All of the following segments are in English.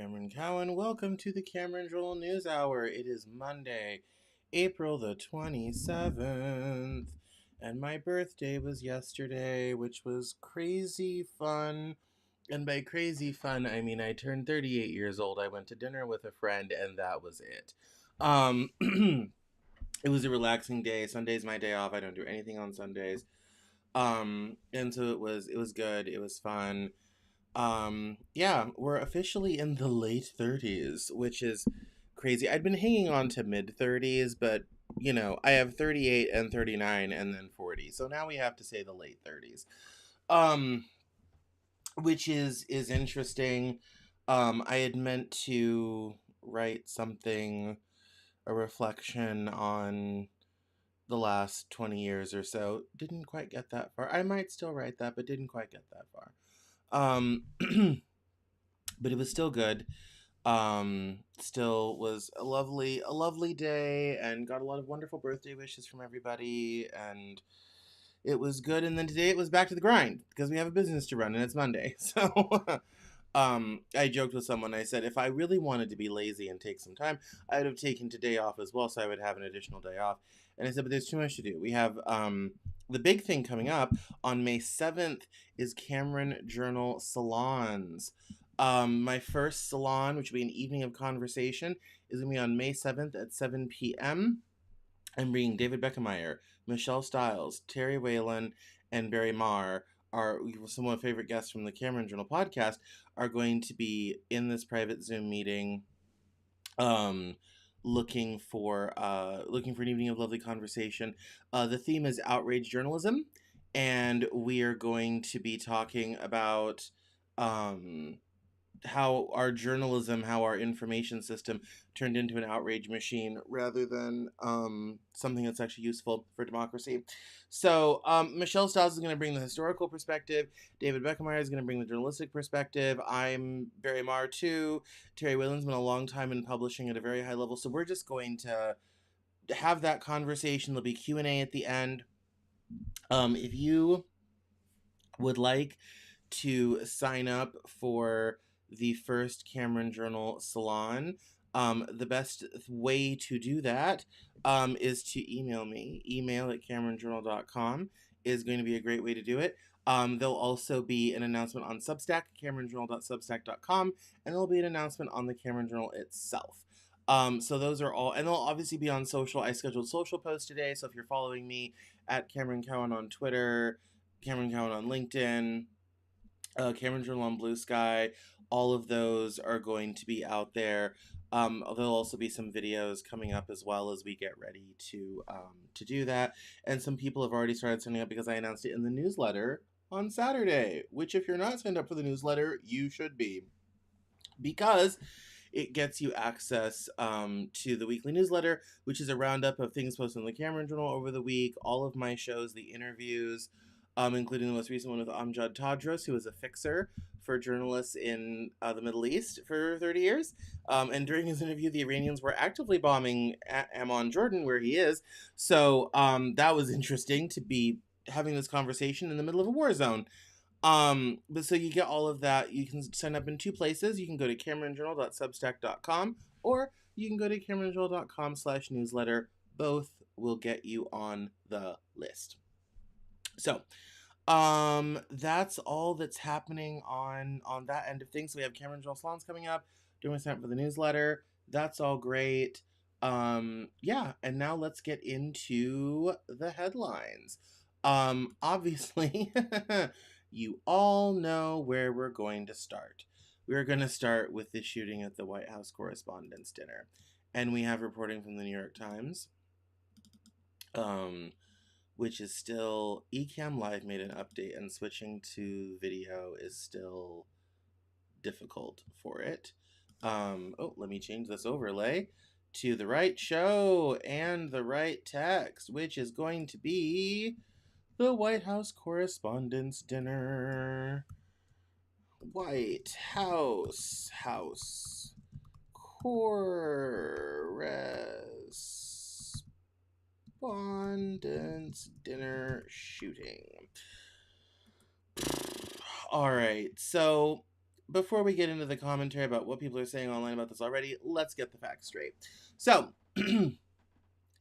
Cameron Cowan. Welcome to the Cameron Journal Newshour. It is Monday, April the 27th, and my birthday was yesterday, which was crazy fun. And by crazy fun, I mean I turned 38 years old. I went to dinner with a friend, and that was it. It was a relaxing day. Sunday's my day off. I don't do anything on Sundays. And so it was good. It was fun. Yeah, we're officially in the late 30s, which is crazy. I'd been hanging on to mid 30s, but I have 38 and 39 and then 40. So now we have to say the late 30s. Um, which is interesting. I had meant to write something, a reflection on the last 20 years or so. Didn't quite get that far. I might still write that, but didn't quite get that far. But it was still good. Still was a lovely day, and got a lot of wonderful birthday wishes from everybody, and it was good. And then today it was back to the grind because we have a business to run and it's Monday. So I joked with someone. I said if I really wanted to be lazy and take some time, I would have taken today off as well, so I would have an additional day off. And I said, but there's too much to do. We have the big thing coming up on May 7th is Cameron Journal Salons. My first salon, which will be an evening of conversation, is going to be on May 7th at 7 p.m. I'm bringing David Beckemeyer, Michelle Stiles, Terry Whalen, and Barry Marr, are some of my favorite guests from the Cameron Journal podcast, are going to be in this private Zoom meeting, um, looking for an evening of lovely conversation. The theme is outrage journalism, and we are going to be talking about um, how our journalism, how our information system turned into an outrage machine rather than something that's actually useful for democracy. So Michelle Stiles is going to bring the historical perspective. David Beckemeyer is going to bring the journalistic perspective. I'm Barry Marr too. Terry Whalen's been a long time in publishing at a very high level. So we're just going to have that conversation. There'll be Q&A at the end. If you would like to sign up for the first Cameron Journal Salon, the best way to do that is to email me. Email at CameronJournal.com is going to be a great way to do it. There'll also be an announcement on Substack, CameronJournal.substack.com, and there'll be an announcement on the Cameron Journal itself. So those are all, and they'll obviously be on social. I scheduled social posts today, so if you're following me at Cameron Cowan on Twitter, Cameron Cowan on LinkedIn, Cameron Journal on Blue Sky, all of those are going to be out there. There'll also be some videos coming up as well as we get ready to do that. And some people have already started signing up because I announced it in the newsletter on Saturday, which if you're not signed up for the newsletter, you should be, because it gets you access to the weekly newsletter, which is a roundup of things posted in the Cameron Journal over the week, all of my shows, the interviews, including the most recent one with Amjad Tadros, who was a fixer for journalists in the Middle East for 30 years. And during his interview, the Iranians were actively bombing Amman, Jordan, where he is. So that was interesting to be having this conversation in the middle of a war zone. But so you get all of that. You can sign up in two places. You can go to CameronJournal.substack.com, or you can go to CameronJournal.com/newsletter. Both will get you on the list. So, that's all that's happening on that end of things. So we have Cameron Journal Salons coming up. Doing a sign up for the newsletter. That's all great. Yeah, and now let's get into the headlines. Obviously, you all know where we're going to start. We're going to start with the shooting at the White House Correspondence Dinner. And we have reporting from the New York Times, which is still, Ecamm Live made an update, and switching to video is still difficult for it. Let me change this overlay to the right show and the right text, which is going to be the White House Correspondence Dinner. White House Correspondence Dinner shooting. All right, so before we get into the commentary about what people are saying online about this already, let's get the facts straight. So,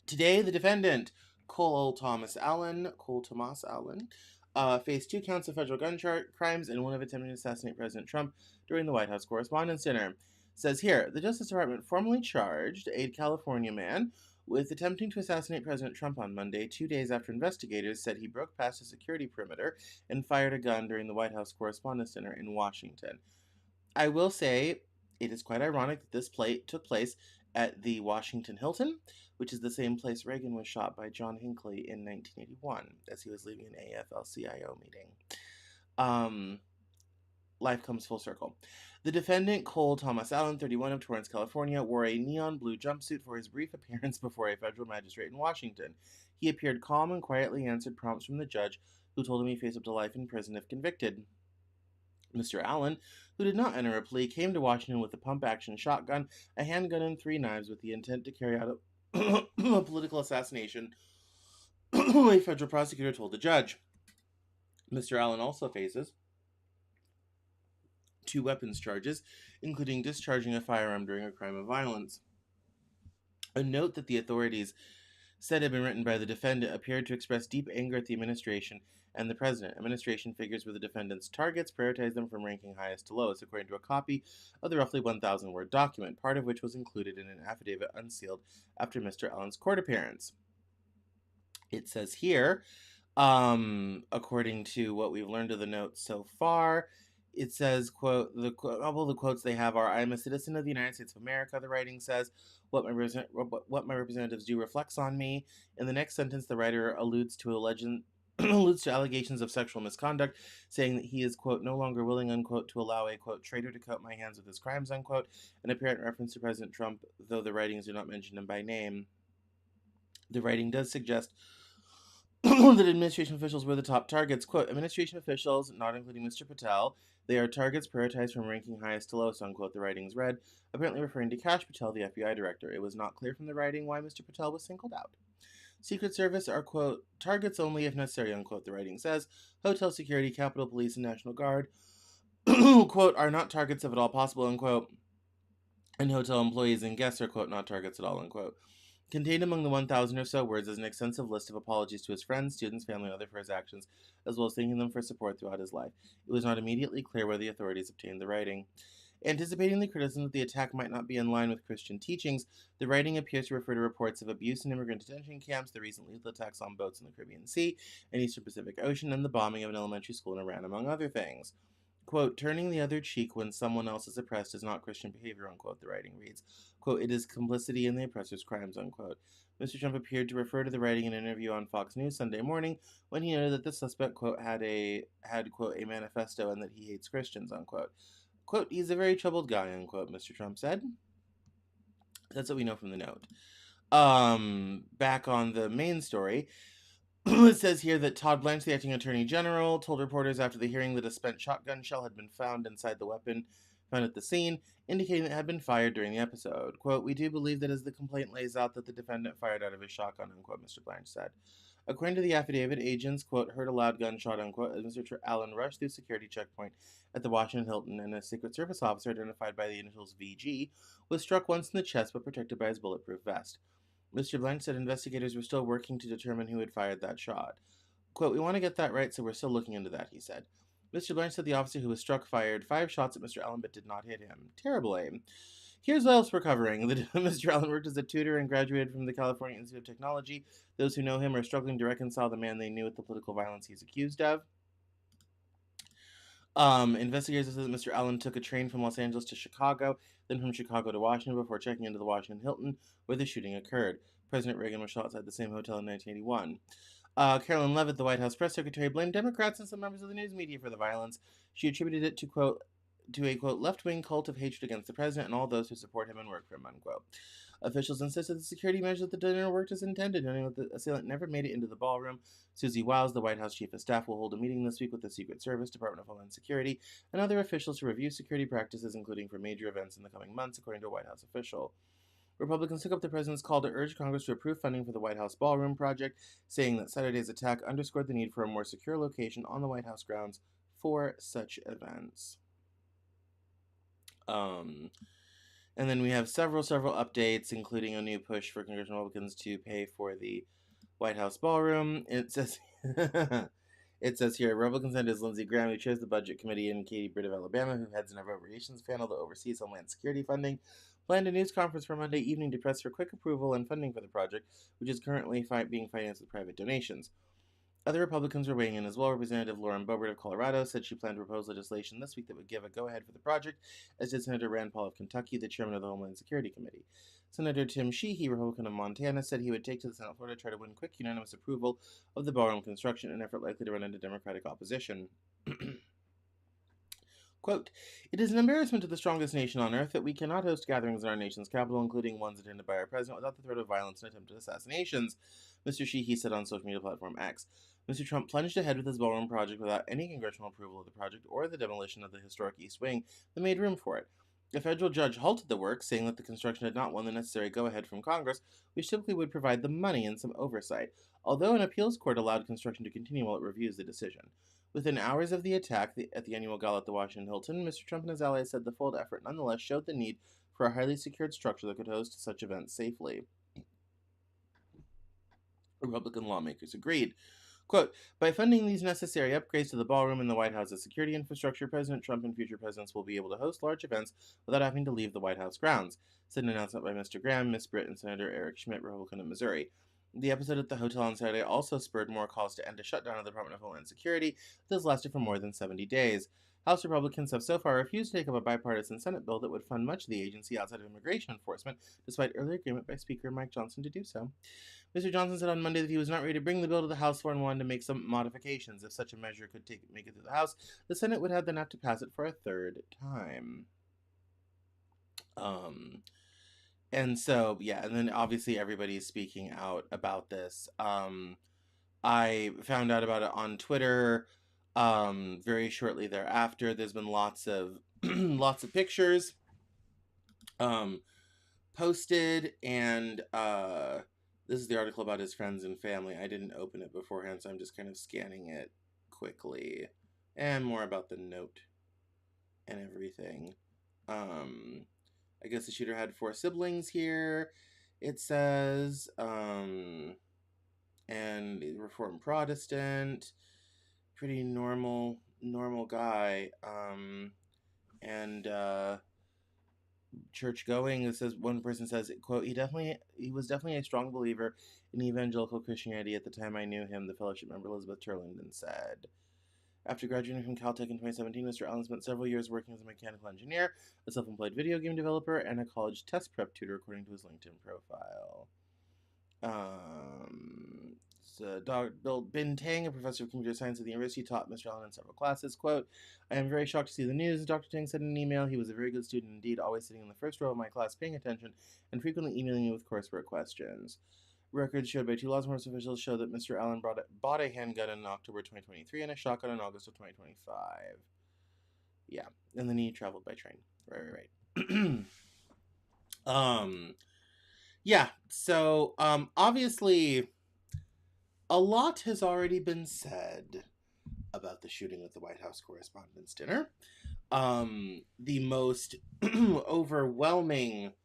today the defendant, Cole Thomas Allen, faced 2 counts of federal gun crimes and one of attempting to assassinate President Trump during the White House Correspondence Dinner. It says here, the Justice Department formally charged a California man with attempting to assassinate President Trump on Monday, 2 days after investigators said he broke past a security perimeter and fired a gun during the White House Correspondence Dinner in Washington. I will say it is quite ironic that this took place at the Washington Hilton, which is the same place Reagan was shot by John Hinckley in 1981 as he was leaving an AFL-CIO meeting. Life comes full circle. The defendant, Cole Thomas Allen, 31, of Torrance, California, wore a neon blue jumpsuit for his brief appearance before a federal magistrate in Washington. He appeared calm and quietly answered prompts from the judge, who told him he faced up to life in prison if convicted. Mr. Allen, who did not enter a plea, came to Washington with a pump-action shotgun, a handgun, and 3 knives with the intent to carry out a political assassination, a federal prosecutor told the judge. Mr. Allen also faces 2 weapons charges, including discharging a firearm during a crime of violence. A note that the authorities said had been written by the defendant appeared to express deep anger at the administration and the president. Administration figures were the defendant's targets, prioritized them from ranking highest to lowest, according to a copy of the roughly 1,000-word document, part of which was included in an affidavit unsealed after Mr. Allen's court appearance. It says here, according to what we've learned of the notes so far, it says, quote, a couple of the quotes they have are, I am a citizen of the United States of America, the writing says. What my representatives do reflects on me. In the next sentence, the writer alludes to allegations of sexual misconduct, saying that he is, quote, no longer willing, unquote, to allow a, quote, traitor to coat my hands with his crimes, unquote, an apparent reference to President Trump, though the writings do not mention him by name. The writing does suggest that administration officials were the top targets. Quote, administration officials, not including Mr. Patel, they are targets prioritized from ranking highest to lowest, unquote, the writings read, apparently referring to Kash Patel, the FBI director. It was not clear from the writing why Mr. Patel was singled out. Secret Service are, quote, targets only if necessary, unquote, the writing says. Hotel security, Capitol Police, and National Guard, quote, are not targets if at all possible, unquote, and hotel employees and guests are, quote, not targets at all, unquote. Contained among the 1,000 or so words is an extensive list of apologies to his friends, students, family, and others for his actions, as well as thanking them for support throughout his life. It was not immediately clear where the authorities obtained the writing. Anticipating the criticism that the attack might not be in line with Christian teachings, the writing appears to refer to reports of abuse in immigrant detention camps, the recent lethal attacks on boats in the Caribbean Sea and Eastern Pacific Ocean, and the bombing of an elementary school in Iran, among other things. Quote, turning the other cheek when someone else is oppressed is not Christian behavior, unquote, the writing reads. Quote, it is complicity in the oppressor's crimes, unquote. Mr. Trump appeared to refer to the writing in an interview on Fox News Sunday morning when he noted that the suspect, quote, had quote, a manifesto and that he hates Christians, unquote. Quote, he's a very troubled guy, unquote, Mr. Trump said. That's what we know from the note. Back on the main story, it says here that Todd Blanche, the acting attorney general, told reporters after the hearing that a spent shotgun shell had been found inside the weapon found at the scene, indicating it had been fired during the episode. Quote, we do believe that as the complaint lays out that the defendant fired out of his shotgun, unquote, Mr. Blanche said. According to the affidavit, agents, quote, heard a loud gunshot, unquote, as Mr. Allen rushed through security checkpoint at the Washington Hilton, and a Secret Service officer identified by the initials VG was struck once in the chest but protected by his bulletproof vest. Mr. Blanche said investigators were still working to determine who had fired that shot. Quote, we want to get that right, so we're still looking into that, he said. Mr. Blanche said the officer who was struck fired 5 shots at Mr. Allen but did not hit him. Terrible aim. Here's what else we're covering. Mr. Allen worked as a tutor and graduated from the California Institute of Technology. Those who know him are struggling to reconcile the man they knew with the political violence he's accused of. Investigators said that Mr. Allen took a train from Los Angeles to Chicago, then from Chicago to Washington before checking into the Washington Hilton, where the shooting occurred. President Reagan was shot outside the same hotel in 1981. Carolyn Leavitt, the White House press secretary, blamed Democrats and some members of the news media for the violence. She attributed it to, quote, a, quote, left-wing cult of hatred against the president and all those who support him and work for him, unquote. Officials insisted the security measures at the dinner worked as intended, noting that the assailant never made it into the ballroom. Susie Wiles, the White House chief of staff, will hold a meeting this week with the Secret Service, Department of Homeland Security, and other officials to review security practices, including for major events in the coming months, according to a White House official. Republicans took up the president's call to urge Congress to approve funding for the White House Ballroom project, saying that Saturday's attack underscored the need for a more secure location on the White House grounds for such events. And then we have several updates, including a new push for congressional Republicans to pay for the White House ballroom. It says it says here, Republican Senators Lindsey Graham, who chairs the Budget Committee, and Katie Britt of Alabama, who heads an appropriations panel that oversees Homeland Security funding, planned a news conference for Monday evening to press for quick approval and funding for the project, which is currently being financed with private donations. Other Republicans were weighing in as well. Representative Lauren Boebert of Colorado said she planned to propose legislation this week that would give a go-ahead for the project, as did Senator Rand Paul of Kentucky, the chairman of the Homeland Security Committee. Senator Tim Sheehy, Republican of Montana, said he would take to the Senate floor to try to win quick, unanimous approval of the ballroom construction, an effort likely to run into Democratic opposition. Quote, "It is an embarrassment to the strongest nation on earth that we cannot host gatherings in our nation's capital, including ones attended by our president, without the threat of violence and attempted assassinations," Mr. Sheehy said on social media platform X. Mr. Trump plunged ahead with his ballroom project without any congressional approval of the project or the demolition of the historic East Wing that made room for it. A federal judge halted the work, saying that the construction had not won the necessary go-ahead from Congress, which typically would provide the money and some oversight, although an appeals court allowed construction to continue while it reviews the decision. Within hours of the attack at the annual gala at the Washington Hilton, Mr. Trump and his allies said the failed effort nonetheless showed the need for a highly secured structure that could host such events safely. Republican lawmakers agreed. Quote, "By funding these necessary upgrades to the ballroom and the White House's security infrastructure, President Trump and future presidents will be able to host large events without having to leave the White House grounds," said an announcement by Mr. Graham, Ms. Britt, and Senator Eric Schmidt, Republican of Missouri. The episode at the hotel on Saturday also spurred more calls to end a shutdown of the Department of Homeland Security that has lasted for more than 70 days. House Republicans have so far refused to take up a bipartisan Senate bill that would fund much of the agency outside of immigration enforcement, despite earlier agreement by Speaker Mike Johnson to do so. Mr. Johnson said on Monday that he was not ready to bring the bill to the House floor and wanted to make some modifications. If such a measure could make it through the House, the Senate would have then have to pass it for a third time. And so, yeah, and then obviously everybody's speaking out about this. I found out about it on Twitter very shortly thereafter. There's been lots of lots of pictures posted, and this is the article about his friends and family. I didn't open it beforehand, so I'm just kind of scanning it quickly. And more about the note and everything. I guess the shooter had 4 siblings here, it says. And Reformed Protestant. Pretty normal guy. And church going. It says, one person says, quote, he was definitely a strong believer in evangelical Christianity at the time I knew him, the fellowship member Elizabeth Turlington said. After graduating from Caltech in 2017, Mr. Allen spent several years working as a mechanical engineer, a self-employed video game developer, and a college test prep tutor, according to his LinkedIn profile. Bill Bin Tang, a professor of computer science at the university, taught Mr. Allen in several classes. Quote, "I am very shocked to see the news," Dr. Tang said in an email. "He was a very good student indeed, always sitting in the first row of my class paying attention and frequently emailing me with coursework questions." Records showed by 2 Los Angeles officials show that Mr. Allen bought a handgun in October 2023 and a shotgun in August of 2025. Yeah, and then he traveled by train. Right. Yeah, so obviously a lot has already been said about the shooting at the White House Correspondence Dinner. The most overwhelming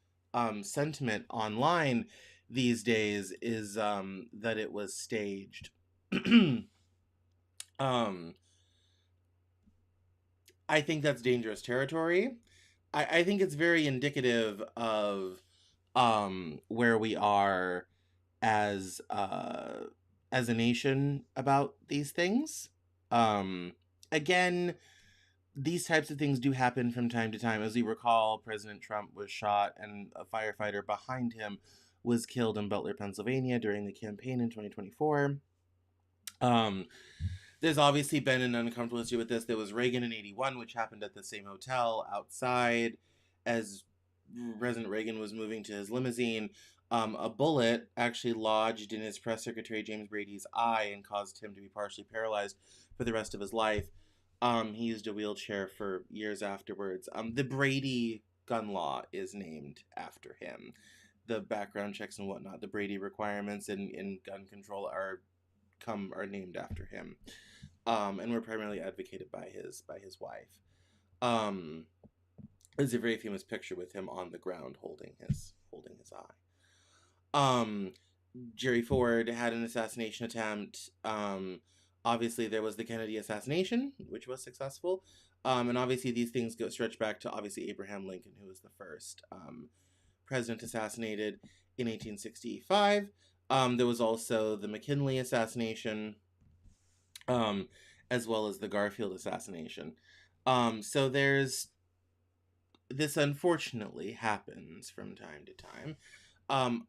sentiment online these days is that it was staged. I think that's dangerous territory. I think it's very indicative of where we are as a nation about these things. Again, these types of things do happen from time to time. As we recall, President Trump was shot and a firefighter behind him was killed in Butler, Pennsylvania during the campaign in 2024. There's obviously been an uncomfortable issue with this. There was Reagan in 81, which happened at the same hotel outside as President Reagan was moving to his limousine. A bullet actually lodged in his press secretary James Brady's eye and caused him to be partially paralyzed for the rest of his life. He used a wheelchair for years afterwards. The Brady gun law is named after him. The background checks and whatnot, the Brady requirements in gun control are named after him, and were primarily advocated by his wife. There's a very famous picture with him on the ground holding his eye. Um, Jerry Ford had an assassination attempt. Obviously, there was the Kennedy assassination, which was successful. And obviously, these things go stretch back to obviously Abraham Lincoln, who was the first president assassinated in 1865. There was also the McKinley assassination, um, as well as the Garfield assassination. So there's this unfortunately happens from time to time.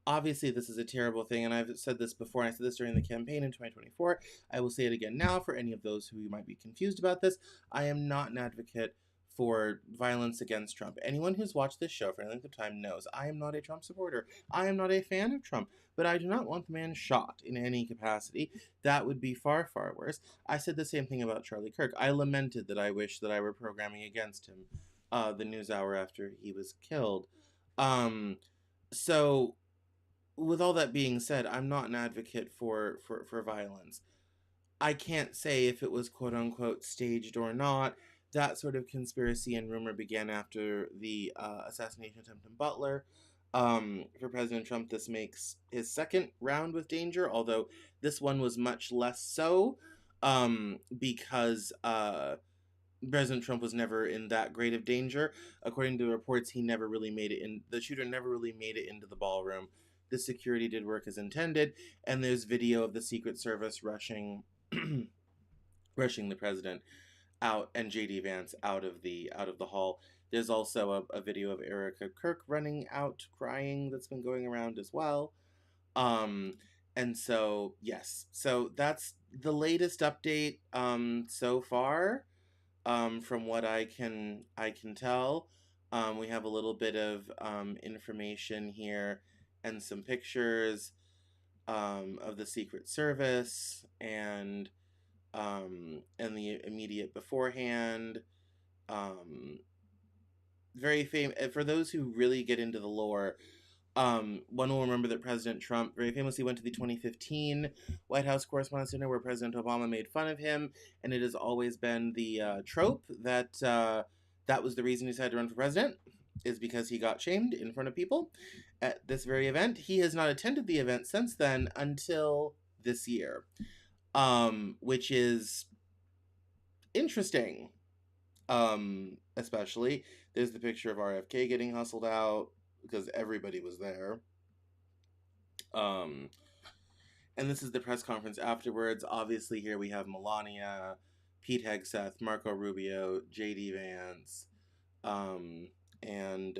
Obviously, this is a terrible thing, and I've said this before, and I said this during the campaign in 2024. I will say it again now for any of those who might be confused about this. I am not an advocate for violence against Trump. Anyone who's watched this show for any length of time knows I am not a Trump supporter. I am not a fan of Trump, but I do not want the man shot in any capacity. That would be far, far worse. I said the same thing about Charlie Kirk. I lamented that I wish that I were programming against him the news hour after he was killed. So with all that being said, I'm not an advocate for violence. I can't say if it was quote unquote staged or not. That sort of conspiracy and rumor began after the assassination attempt in Butler. For President Trump, this makes his second round with danger, although this one was much less so, because President Trump was never in that great of danger. According to reports, he never really made it in. The shooter never really made it into the ballroom. The security did work as intended, and there's video of the Secret Service rushing the president out and JD Vance out of the hall. There's also a video of Erica Kirk running out crying that's been going around as well. And so yes, so that's the latest update so far. From what I can tell, we have a little bit of information here and some pictures of the Secret Service and the immediate beforehand. Very famous for those who really get into the lore. One will remember that President Trump very famously went to the 2015 White House Correspondence Dinner where President Obama made fun of him, and it has always been the trope that that was the reason he decided to run for president, is because he got shamed in front of people at this very event. He has not attended the event since then until this year, which is interesting. Especially, there's the picture of RFK getting hustled out because everybody was there. And this is the press conference afterwards. Obviously, here we have Melania, Pete Hegseth, Marco Rubio, JD Vance, and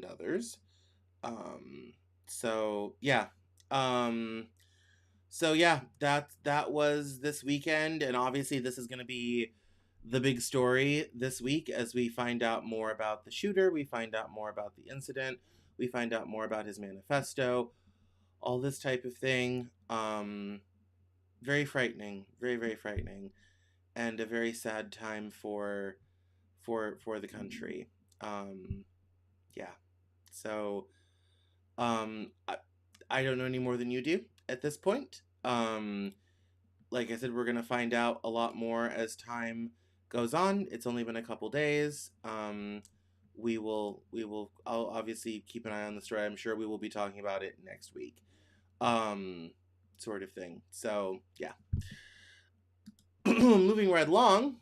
others. So yeah. So yeah, that was this weekend, and obviously this is going to be the big story this week as we find out more about the shooter, we find out more about the incident, we find out more about his manifesto, all this type of thing. Very frightening, very, very frightening, and a very sad time for the country. Yeah. So I don't know any more than you do at this point. Like I said, we're gonna find out a lot more as time goes on. It's only been a couple days. I'll obviously keep an eye on the story. I'm sure we will be talking about it next week. Sort of thing. So yeah. Moving right along,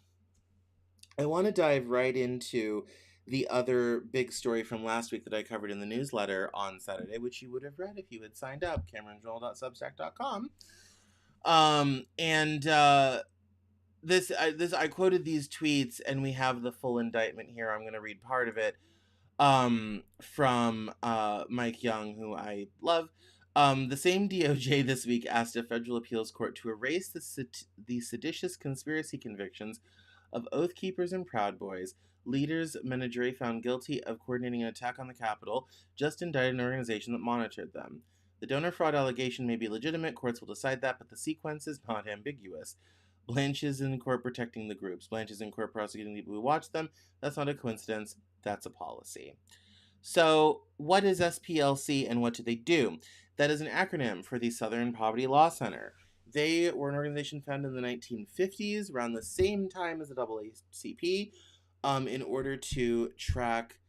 I want to dive right into the other big story from last week that I covered in the newsletter on Saturday, which you would have read if you had signed up, CameronJournal.substack.com. This I quoted these tweets, and we have the full indictment here. I'm going to read part of it from Mike Young, who I love. The same DOJ this week asked a federal appeals court to erase the seditious conspiracy convictions of Oath Keepers and Proud Boys. Leaders Menedre found guilty of coordinating an attack on the Capitol, just indicted an organization that monitored them. The donor fraud allegation may be legitimate, courts will decide that, but the sequence is not ambiguous. Blanche is in court protecting the groups. Blanche is in court prosecuting the people who watch them. That's not a coincidence, that's a policy. So, what is SPLC and what do they do? That is an acronym for the Southern Poverty Law Center. They were an organization founded in the 1950s, around the same time as the NAACP, in order to track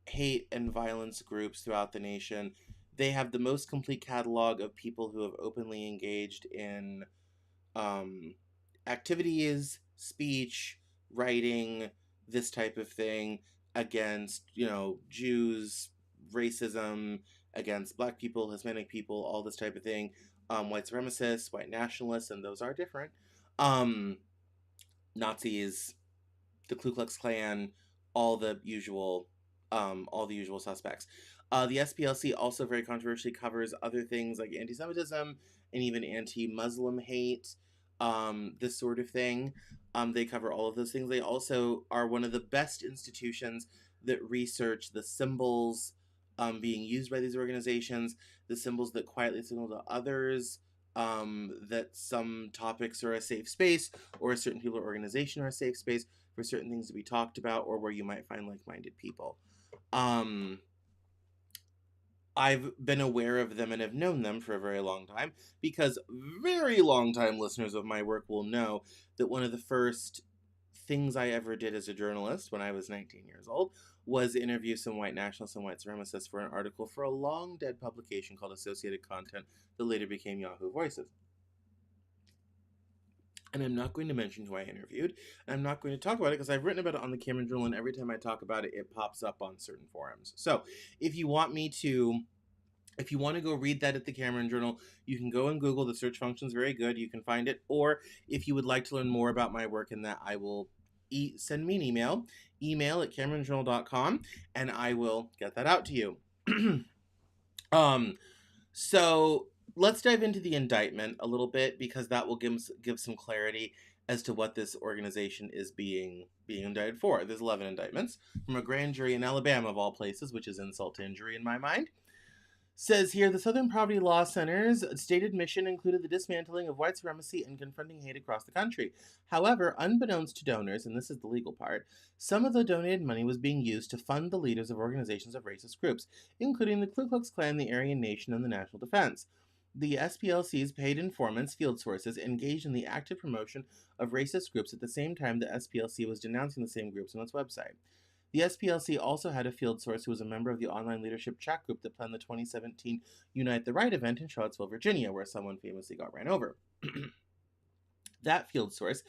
hate and violence groups throughout the nation. They have the most complete catalog of people who have openly engaged in um, activities, speech, writing, this type of thing against, Jews, racism, against black people, Hispanic people, all this type of thing. White supremacists, white nationalists, and those are different. Um, Nazis, the Ku Klux Klan, all the usual, all the usual suspects. The SPLC also very controversially covers other things like anti-Semitism and even anti-Muslim hate, this sort of thing. They cover all of those things. They also are one of the best institutions that research the symbols being used by these organizations, the symbols that quietly signal to others that some topics are a safe space, or a certain people or organization are a safe space for certain things to be talked about, or where you might find like-minded people. I've been aware of them and have known them for a very long time, because very long time listeners of my work will know that one of the first things I ever did as a journalist when I was 19 years old was interview some white nationalists and white supremacists for an article for a long dead publication called Associated Content that later became Yahoo Voices. And I'm not going to mention who I interviewed. And I'm not going to talk about it because I've written about it on the Cameron Journal, and every time I talk about it, it pops up on certain forums. So if you want to go read that at the Cameron Journal, you can go and Google. The search function is very good. You can find it. Or if you would like to learn more about my work in that, I will send me an email at CameronJournal.com, and I will get that out to you. So let's dive into the indictment a little bit, because that will give some clarity as to what this organization is being indicted for. There's 11 indictments from a grand jury in Alabama, of all places, which is insult to injury in my mind. Says here, the Southern Poverty Law Center's stated mission included the dismantling of white supremacy and confronting hate across the country. However, unbeknownst to donors, and this is the legal part, some of the donated money was being used to fund the leaders of organizations of racist groups, including the Ku Klux Klan, the Aryan Nation, and the National Defense. The SPLC's paid informants, field sources, engaged in the active promotion of racist groups at the same time the SPLC was denouncing the same groups on its website. The SPLC also had a field source who was a member of the online leadership chat group that planned the 2017 Unite the Right event in Charlottesville, Virginia, where someone famously got ran over. That field source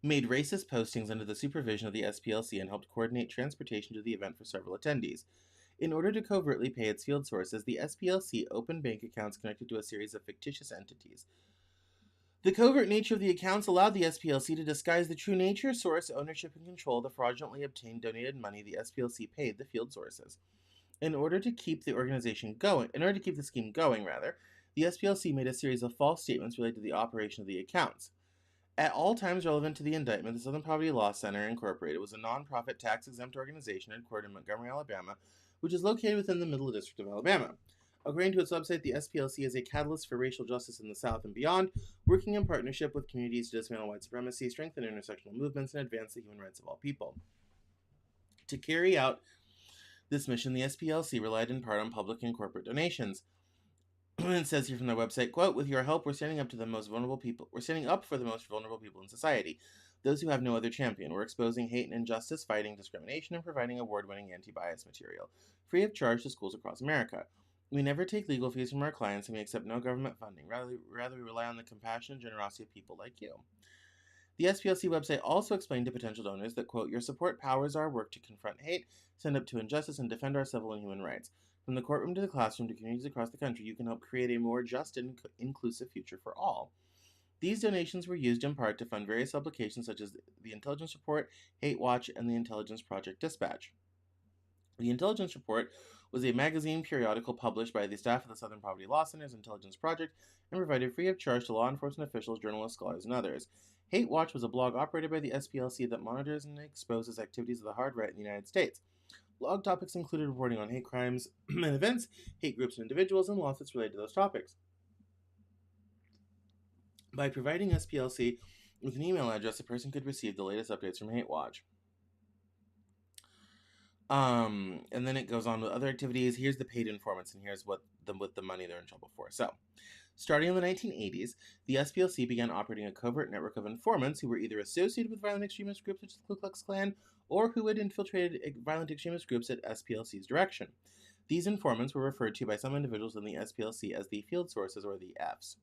made racist postings under the supervision of the SPLC and helped coordinate transportation to the event for several attendees. In order to covertly pay its field sources, the SPLC opened bank accounts connected to a series of fictitious entities. The covert nature of the accounts allowed the SPLC to disguise the true nature, source, ownership, and control of the fraudulently obtained donated money the SPLC paid the field sources. In order to keep the scheme going, the SPLC made a series of false statements related to the operation of the accounts. At all times relevant to the indictment, the Southern Poverty Law Center, Incorporated, was a nonprofit tax-exempt organization headquartered in Montgomery, Alabama, which is located within the Middle District of Alabama. According to its website, the SPLC is a catalyst for racial justice in the South and beyond, working in partnership with communities to dismantle white supremacy, strengthen intersectional movements, and advance the human rights of all people. To carry out this mission, the SPLC relied in part on public and corporate donations. It says here from their website, quote, "With your help, we're standing up for the most vulnerable people in society, those who have no other champion. We're exposing hate and injustice, fighting discrimination, and providing award-winning anti-bias material, free of charge to schools across America. We never take legal fees from our clients, and we accept no government funding. Rather, we rely on the compassion and generosity of people like you." The SPLC website also explained to potential donors that, quote, "Your support powers our work to confront hate, stand up to injustice, and defend our civil and human rights. From the courtroom to the classroom to communities across the country, you can help create a more just and inclusive future for all." These donations were used in part to fund various publications such as the Intelligence Report, Hate Watch, and the Intelligence Project Dispatch. The Intelligence Report was a magazine periodical published by the staff of the Southern Poverty Law Center's Intelligence Project and provided free of charge to law enforcement officials, journalists, scholars, and others. Hate Watch was a blog operated by the SPLC that monitors and exposes activities of the hard right in the United States. Blog topics included reporting on hate crimes and events, hate groups and individuals, and lawsuits related to those topics. By providing SPLC with an email address, a person could receive the latest updates from Hate Watch. And then it goes on with other activities. Here's the paid informants, and here's what with the money they're in trouble for. So, Starting in the 1980s, the SPLC began operating a covert network of informants who were either associated with violent extremist groups such as the Ku Klux Klan or who had infiltrated violent extremist groups at SPLC's direction. These informants were referred to by some individuals in the SPLC as the field sources, or the Fs.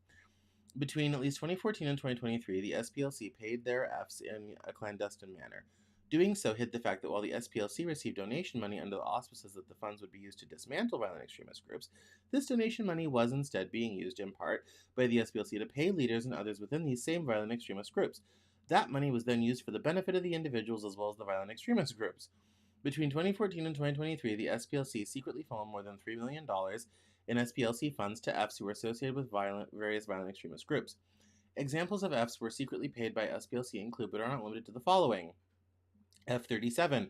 Between at least 2014 and 2023, the SPLC paid their Fs in a clandestine manner. Doing so hid the fact that while the SPLC received donation money under the auspices that the funds would be used to dismantle violent extremist groups, this donation money was instead being used in part by the SPLC to pay leaders and others within these same violent extremist groups. That money was then used for the benefit of the individuals as well as the violent extremist groups. Between 2014 and 2023, the SPLC secretly funneled more than $3 million in SPLC funds to Fs who were associated with various violent extremist groups. Examples of Fs were secretly paid by SPLC include, but are not limited to, the following. F-37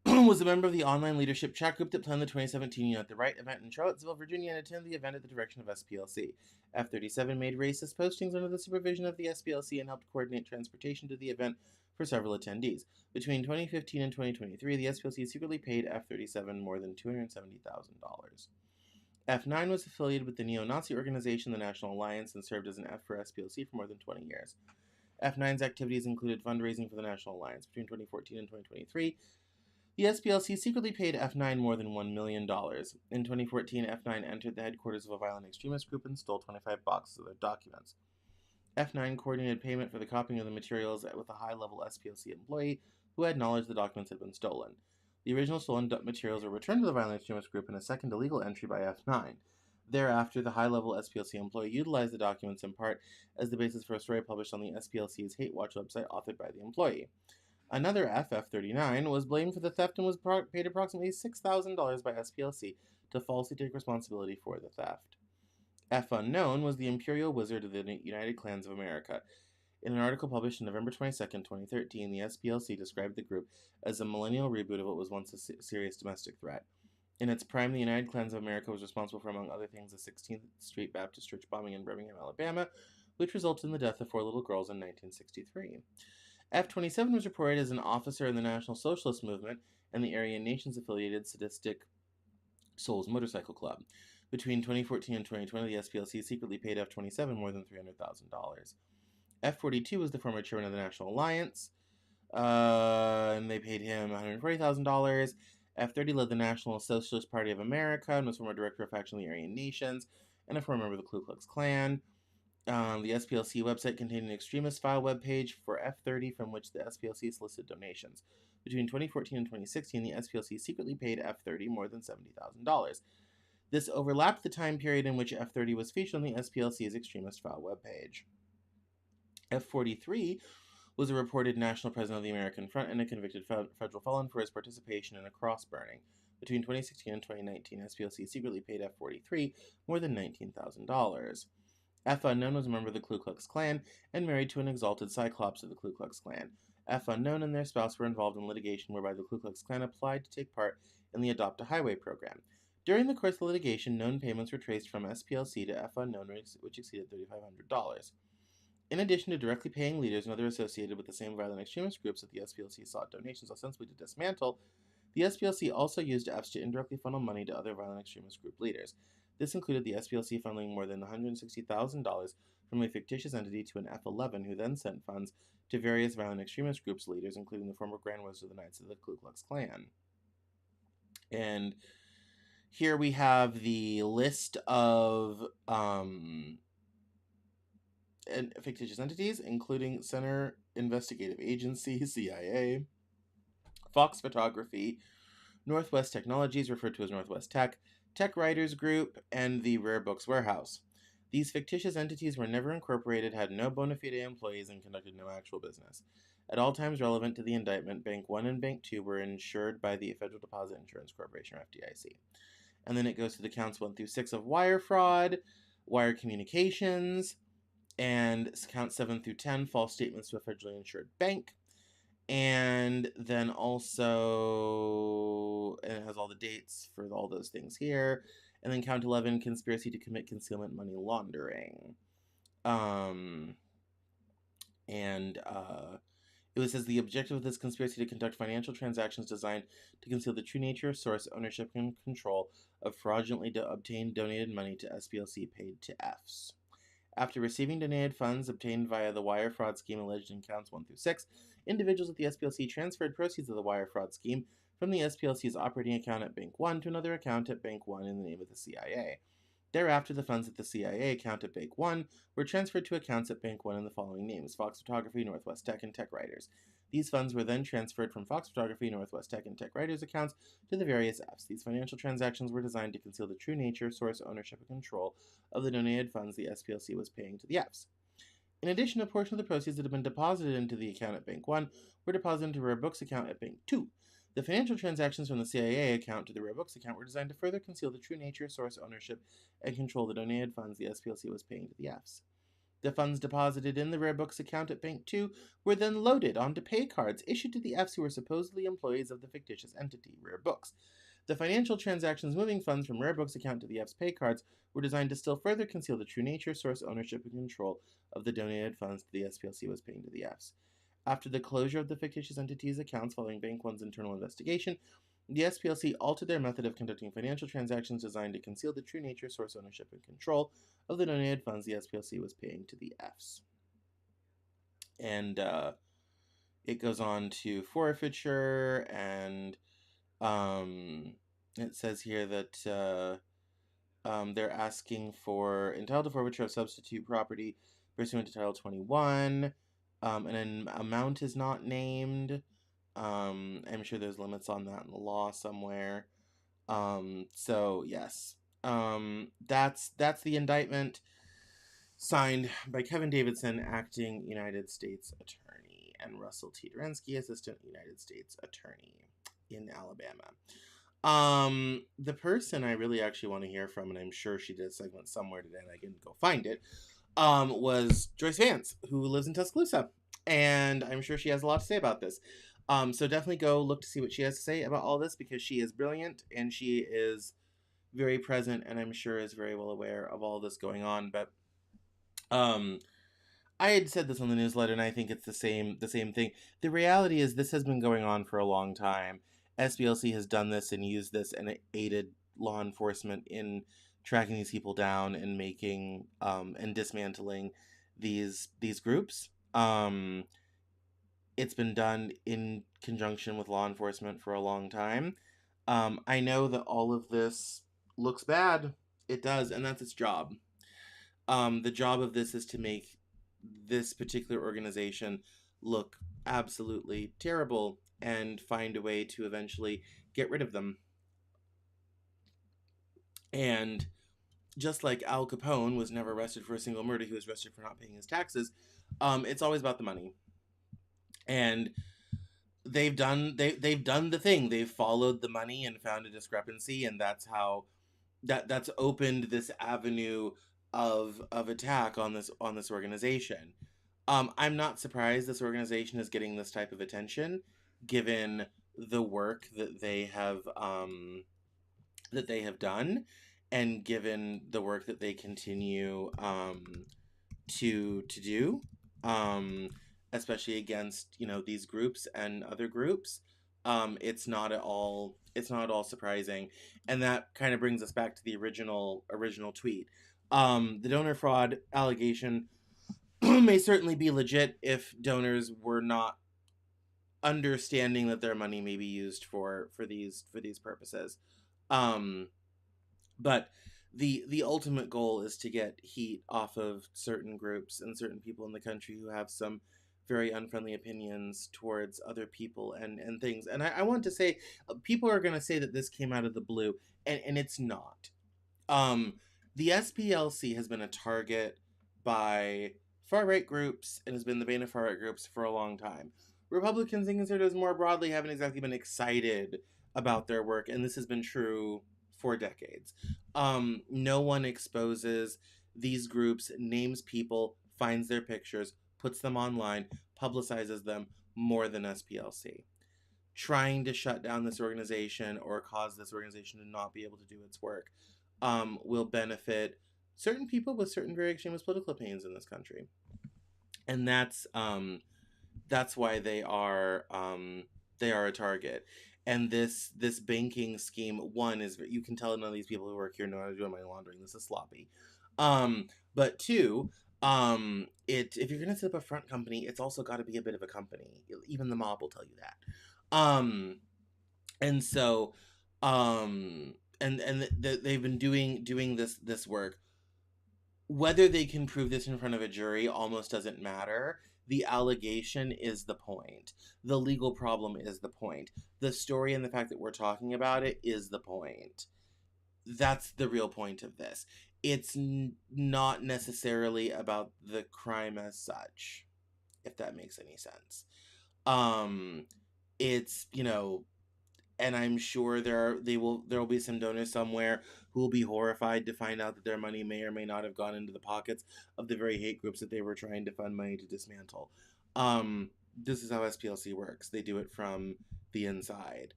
was a member of the online leadership chat group that planned the 2017 Unite the Right event in Charlottesville, Virginia, and attended the event at the direction of SPLC. F-37 made racist postings under the supervision of the SPLC and helped coordinate transportation to the event for several attendees. Between 2015 and 2023, the SPLC secretly paid F-37 more than $270,000. F9 was affiliated with the neo-Nazi organization, the National Alliance, and served as an F for SPLC for more than 20 years. F9's activities included fundraising for the National Alliance. Between 2014 and 2023, the SPLC secretly paid F9 more than $1 million. In 2014, F9 entered the headquarters of a violent extremist group and stole 25 boxes of their documents. F9 coordinated payment for the copying of the materials with a high-level SPLC employee who had knowledge the documents had been stolen. The original stolen materials were returned to the violent extremist group in a second illegal entry by F9. Thereafter, the high-level SPLC employee utilized the documents in part as the basis for a story published on the SPLC's Hate Watch website authored by the employee. Another F-39, was blamed for the theft and was paid approximately $6,000 by SPLC to falsely take responsibility for the theft. F-Unknown was the Imperial Wizard of the United Clans of America. In an article published on November 22, 2013, the SPLC described the group as a millennial reboot of what was once a serious domestic threat. In its prime, the United Clans of America was responsible for, among other things, the 16th Street Baptist Church bombing in Birmingham, Alabama, which resulted in the death of 4 little girls in 1963. F-27 was reported as an officer in the National Socialist Movement and the Aryan Nations-affiliated Sadistic Souls Motorcycle Club. Between 2014 and 2020, the SPLC secretly paid F-27 more than $300,000. F-42 was the former chairman of the National Alliance, and they paid him $140,000. F-30 led the National Socialist Party of America and was former director of faction of the Aryan Nations and a former member of the Ku Klux Klan. The SPLC website contained an extremist file webpage for F-30 from which the SPLC solicited donations. Between 2014 and 2016, the SPLC secretly paid F-30 more than $70,000. This overlapped the time period in which F-30 was featured on the SPLC's extremist file webpage. F-43 was a reported national president of the American Front and a convicted federal felon for his participation in a cross burning. Between 2016 and 2019, SPLC secretly paid F-43 more than $19,000. F-Unknown was a member of the Ku Klux Klan and married to an exalted Cyclops of the Ku Klux Klan. F-Unknown and their spouse were involved in litigation whereby the Ku Klux Klan applied to take part in the Adopt a Highway program. During the course of the litigation, known payments were traced from SPLC to F-Unknown, which exceeded $3,500. In addition to directly paying leaders and others associated with the same violent extremist groups that the SPLC sought donations ostensibly to dismantle, the SPLC also used Fs to indirectly funnel money to other violent extremist group leaders. This included the SPLC funneling more than $160,000 from a fictitious entity to an F-11, who then sent funds to various violent extremist groups leaders, including the former Grand Wizard of the Knights of the Ku Klux Klan. And here we have the list of fictitious entities, including Center Investigative Agency, CIA, Fox Photography, Northwest Technologies, referred to as Northwest Tech, Tech Writers Group, and the Rare Books Warehouse. These fictitious entities were never incorporated, had no bona fide employees, and conducted no actual business. At all times relevant to the indictment, Bank 1 and Bank 2 were insured by the Federal Deposit Insurance Corporation, or FDIC. And then it goes to the counts 1 through 6 of wire fraud, wire communications, and count 7 through 10, false statements to a federally insured bank. And then also, and it has all the dates for all those things here. And then count 11, conspiracy to commit concealment money laundering. It says the objective of this conspiracy to conduct financial transactions designed to conceal the true nature, source, ownership, and control of fraudulently obtained donated money to SPLC paid to Fs. After receiving donated funds obtained via the wire fraud scheme alleged in counts 1 through 6, individuals at the SPLC transferred proceeds of the wire fraud scheme from the SPLC's operating account at Bank 1 to another account at Bank 1 in the name of the CIA. Thereafter, the funds at the CIA account at Bank 1 were transferred to accounts at Bank 1 in the following names: Fox Photography, Northwest Tech, and Tech Writers. These funds were then transferred from Fox Photography, Northwest Tech, and Tech Writers accounts to the various Fs. These financial transactions were designed to conceal the true nature, source, ownership, and control of the donated funds the SPLC was paying to the Fs. In addition, a portion of the proceeds that had been deposited into the account at Bank 1 were deposited into Rare Books account at Bank 2. The financial transactions from the CIA account to the Rare Books account were designed to further conceal the true nature, source, ownership, and control of the donated funds the SPLC was paying to the Fs. The funds deposited in the Rare Books account at Bank 2 were then loaded onto pay cards issued to the Fs who were supposedly employees of the fictitious entity, Rare Books. The financial transactions moving funds from Rare Books account to the Fs pay cards were designed to still further conceal the true nature, source, ownership, and control of the donated funds the SPLC was paying to the Fs. After the closure of the fictitious entity's accounts following Bank 1's internal investigation, the SPLC altered their method of conducting financial transactions designed to conceal the true nature, source, ownership, and control of the donated funds the SPLC was paying to the Fs. And it goes on to forfeiture, and it says here that they're asking for entitled to forfeiture of substitute property pursuant to Title 21. An amount is not named. I'm sure there's limits on that in the law somewhere. So yes, that's the indictment signed by Kevin Davidson, acting United States Attorney, and Russell T. Derensky, Assistant United States Attorney in Alabama. The person I really actually want to hear from, and I'm sure she did a segment somewhere today, and I can go find it, was Joyce Vance, who lives in Tuscaloosa, and I'm sure she has a lot to say about this. So definitely go look to see what she has to say about all this, because she is brilliant and she is very present, and I'm sure is very well aware of all this going on. But I had said this on the newsletter, and I think it's the same thing. The reality is this has been going on for a long time. SPLC has done this and used this, and it aided law enforcement in tracking these people down and making and dismantling these groups. It's been done in conjunction with law enforcement for a long time. I know that all of this looks bad. It does, and that's its job. The job of this is to make this particular organization look absolutely terrible and find a way to eventually get rid of them. And just like Al Capone was never arrested for a single murder, he was arrested for not paying his taxes. It's always about the money. And they've done the thing. They've followed the money and found a discrepancy, and that's how that's opened this avenue of attack on this organization. I'm not surprised this organization is getting this type of attention, given the work that they have done, and given the work that they continue to do, especially against these groups and other groups. It's not at all surprising, and that kind of brings us back to the original tweet. The donor fraud allegation may certainly be legit if donors were not understanding that their money may be used for these purposes. But the ultimate goal is to get heat off of certain groups and certain people in the country who have some very unfriendly opinions towards other people and things. And I want to say, people are going to say that this came out of the blue, and it's not. The SPLC has been a target by far-right groups and has been the bane of far-right groups for a long time. Republicans and conservatives more broadly haven't exactly been excited about their work, and this has been true for decades. No one exposes these groups, names people, finds their pictures, puts them online, publicizes them more than SPLC. Trying to shut down this organization or cause this organization to not be able to do its work will benefit certain people with certain very extremist political opinions in this country. And that's That's why they are a target. And this banking scheme, one, is you can tell none of these people who work here know how to do money laundering. This is sloppy. But two, if you're gonna set up a front company, it's also got to be a bit of a company. Even the mob will tell you that. And so, they've been doing this work. Whether they can prove this in front of a jury almost doesn't matter. The allegation is the point. The legal problem is the point. The story and the fact that we're talking about it is the point. That's the real point of this. It's not necessarily about the crime as such, if that makes any sense. It's, and I'm sure there will be some donors somewhere who will be horrified to find out that their money may or may not have gone into the pockets of the very hate groups that they were trying to fund money to dismantle. This is how SPLC works. They do it from the inside.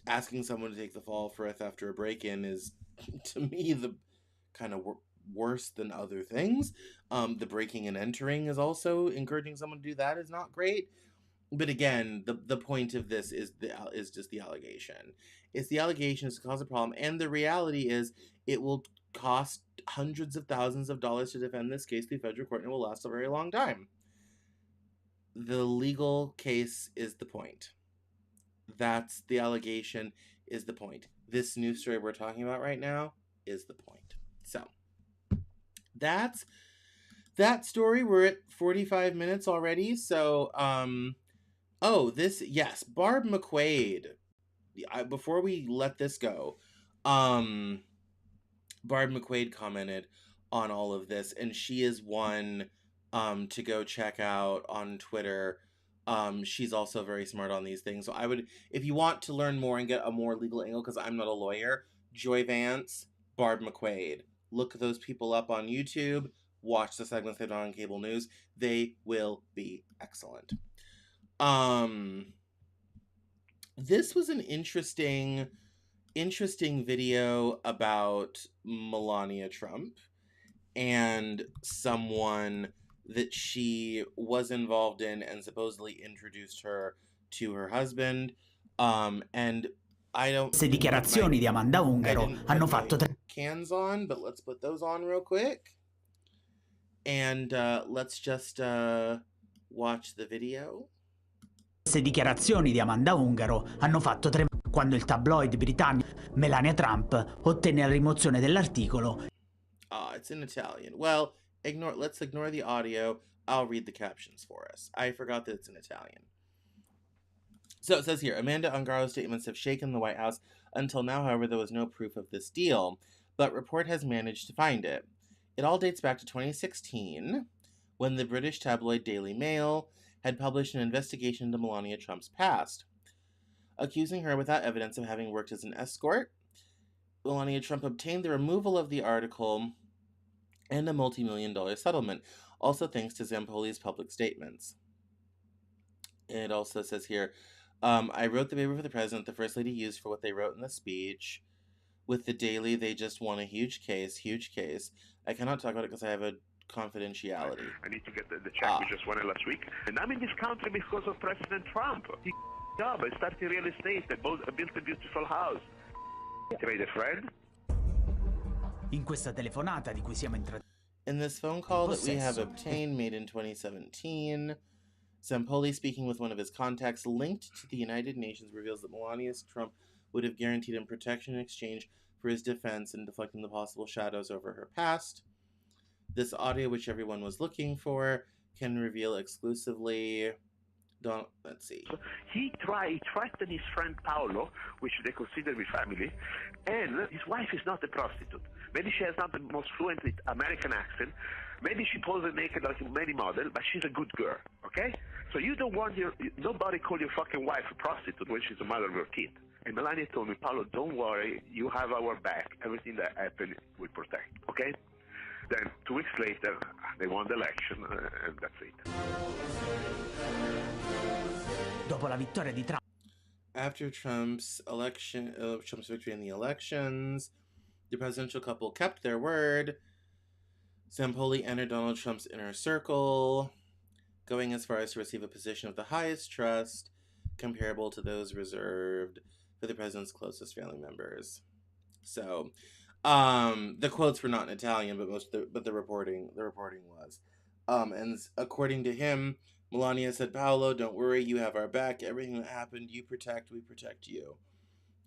Asking someone to take the fall for a theft or a break-in is, to me, the kind of worse than other things. The breaking and entering is also encouraging someone to do that is not great. But again, the point of this is just the allegation. It's the allegation to cause a problem, and the reality is it will cost hundreds of thousands of dollars to defend this case through federal court, and it will last a very long time. The legal case is the point. That's the allegation is the point. This news story we're talking about right now is the point. So that's that story. We're at 45 minutes already. So, Barb McQuaid. Before we let this go, Barb McQuaid commented on all of this, and she is one to go check out on Twitter. She's also very smart on these things. So I would, if you want to learn more and get a more legal angle, because I'm not a lawyer, Joy Vance, Barb McQuaid. Look those people up on YouTube. Watch the segments they've done on cable news. They will be excellent. This was an interesting video about Melania Trump and someone that she was involved in and supposedly introduced her to her husband. And I don't. Le dichiarazioni di Amanda Ungaro hanno fatto cans on, but let's put those on real quick. And let's just watch the video. Le dichiarazioni di Amanda Ungaro hanno fatto tremare quando il tabloid britannico Melania Trump ottenne la rimozione dell'articolo. It's in Italian. Well, let's ignore the audio. I'll read the captions for us. I forgot that it's in Italian. So it says here, Amanda Ungaro's statements have shaken the White House. Until now, however, there was no proof of this deal, but Report has managed to find it. It all dates back to 2016, when the British tabloid Daily Mail had published an investigation into Melania Trump's past, accusing her without evidence of having worked as an escort. Melania Trump obtained the removal of the article and a multi-million-dollar settlement, also thanks to Zampoli's public statements. It also says here, I wrote the paper for the president, the first lady used for what they wrote in the speech. With the Daily, they just won a huge case. I cannot talk about it because I have a confidentiality. I need to get the check we just won it last week. And I'm in this country because of President Trump. He job. I started real estate. I built a beautiful house. I made a friend. In questa telefonata di cui siamo entrati. In this phone call that we have obtained, made in 2017, Zampoli, speaking with one of his contacts linked to the United Nations, reveals that Melania Trump would have guaranteed him protection in exchange for his defense and deflecting the possible shadows over her past. This audio, which everyone was looking for, can reveal exclusively. Let's see. He threatened his friend Paolo, which they consider me family, and his wife is not a prostitute. Maybe she has not the most fluent American accent. Maybe she poses naked like many models, but she's a good girl, okay? So you don't want nobody call your fucking wife a prostitute when she's the mother of your kid. And Melania told me, Paolo, don't worry, you have our back. Everything that happened, we'll protect, okay? Then 2 weeks later, they won the election, and that's it. Dopo la vittoria di Trump. After Trump's victory in the elections, the presidential couple kept their word. Zampoli entered Donald Trump's inner circle, going as far as to receive a position of the highest trust, comparable to those reserved for the president's closest family members. So, the quotes were not in Italian, but the reporting was. And according to him, Melania said, "Paolo, don't worry, you have our back. Everything that happened, we protect you."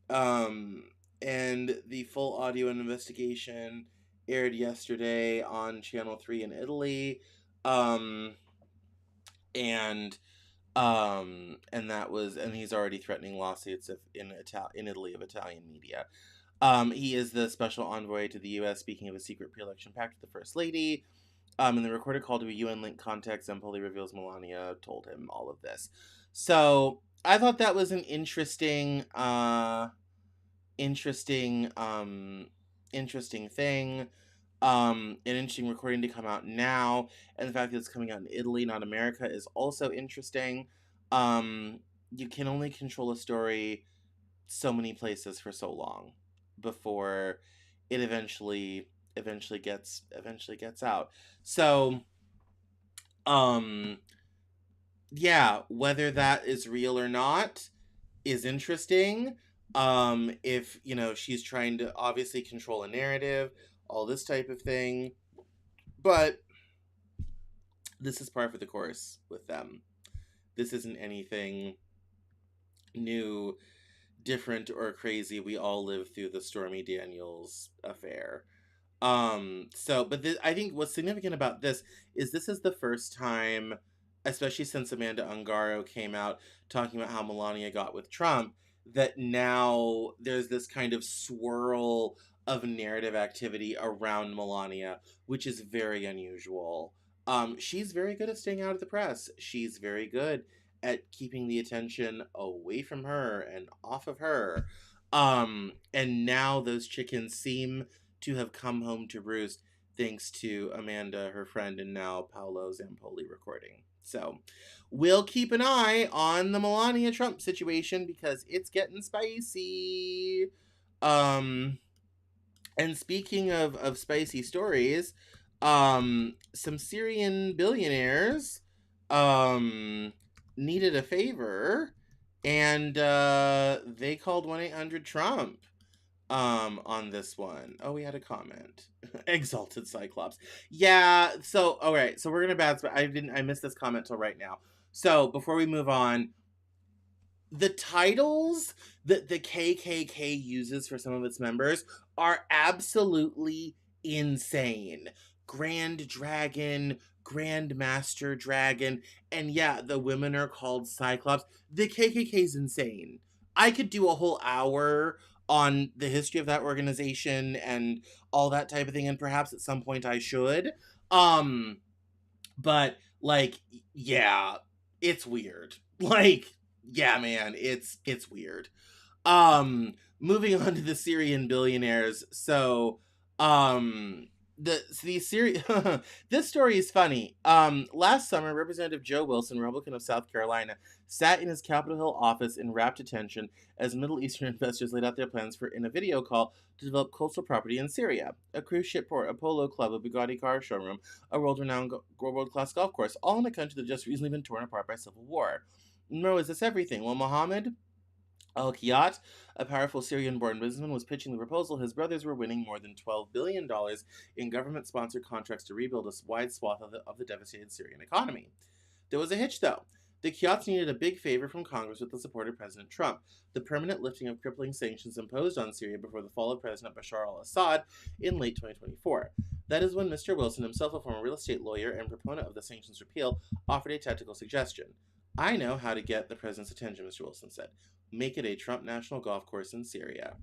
And the full audio investigation aired yesterday on Channel 3 in Italy. And he's already threatening lawsuits in Italy of Italian media. He is the special envoy to the U.S. speaking of a secret pre-election pact with the First Lady. In the recorded call to a UN-linked contact, Zampoli reveals Melania told him all of this. So I thought that was an interesting thing. An interesting recording to come out now, and the fact that it's coming out in Italy, not America, is also interesting. You can only control a story so many places for so long before it eventually gets out. So, yeah, whether that is real or not is interesting. If, she's trying to obviously control a narrative, all this type of thing. But this is par for the course with them. This isn't anything new, different, or crazy. We all lived through the Stormy Daniels affair. I think what's significant about this is the first time, especially since Amanda Ungaro came out talking about how Melania got with Trump, that now there's this kind of swirl of narrative activity around Melania, which is very unusual. She's very good at staying out of the press. She's very good at keeping the attention away from her and off of her. And now those chickens seem to have come home to roost thanks to Amanda, her friend, and now Paolo Zampoli recording. So we'll keep an eye on the Melania Trump situation because it's getting spicy. And speaking of spicy stories, some Syrian billionaires needed a favor, and they called 1-800-Trump on this one. Oh, we had a comment. Exalted Cyclops. Yeah, so alright, so we're gonna I missed this comment till right now. So before we move on, the titles that the KKK uses for some of its members are absolutely insane. Grand Dragon, Grand Master Dragon, and yeah, the women are called Cyclops. The KKK's insane. I could do a whole hour on the history of that organization and all that type of thing, and perhaps at some point I should. But yeah, it's weird. Yeah, man, it's weird. Moving on to the Syrian billionaires. So, this story is funny. Last summer, Representative Joe Wilson, Republican of South Carolina, sat in his Capitol Hill office in rapt attention as Middle Eastern investors laid out their plans in a video call to develop coastal property in Syria, a cruise ship port, a polo club, a Bugatti car showroom, a world-renowned world-class golf course, all in a country that just recently been torn apart by civil war. No, is this everything? Well, Mohammed Al-Kiyat, a powerful Syrian-born businessman, was pitching the proposal. His brothers were winning more than $12 billion in government-sponsored contracts to rebuild a wide swath of the devastated Syrian economy. There was a hitch, though. The Kiyats needed a big favor from Congress with the support of President Trump: the permanent lifting of crippling sanctions imposed on Syria before the fall of President Bashar al-Assad in late 2024. That is when Mr. Wilson, himself a former real estate lawyer and proponent of the sanctions repeal, offered a tactical suggestion. "I know how to get the president's attention," Mr. Wilson said. "Make it a Trump national golf course in Syria."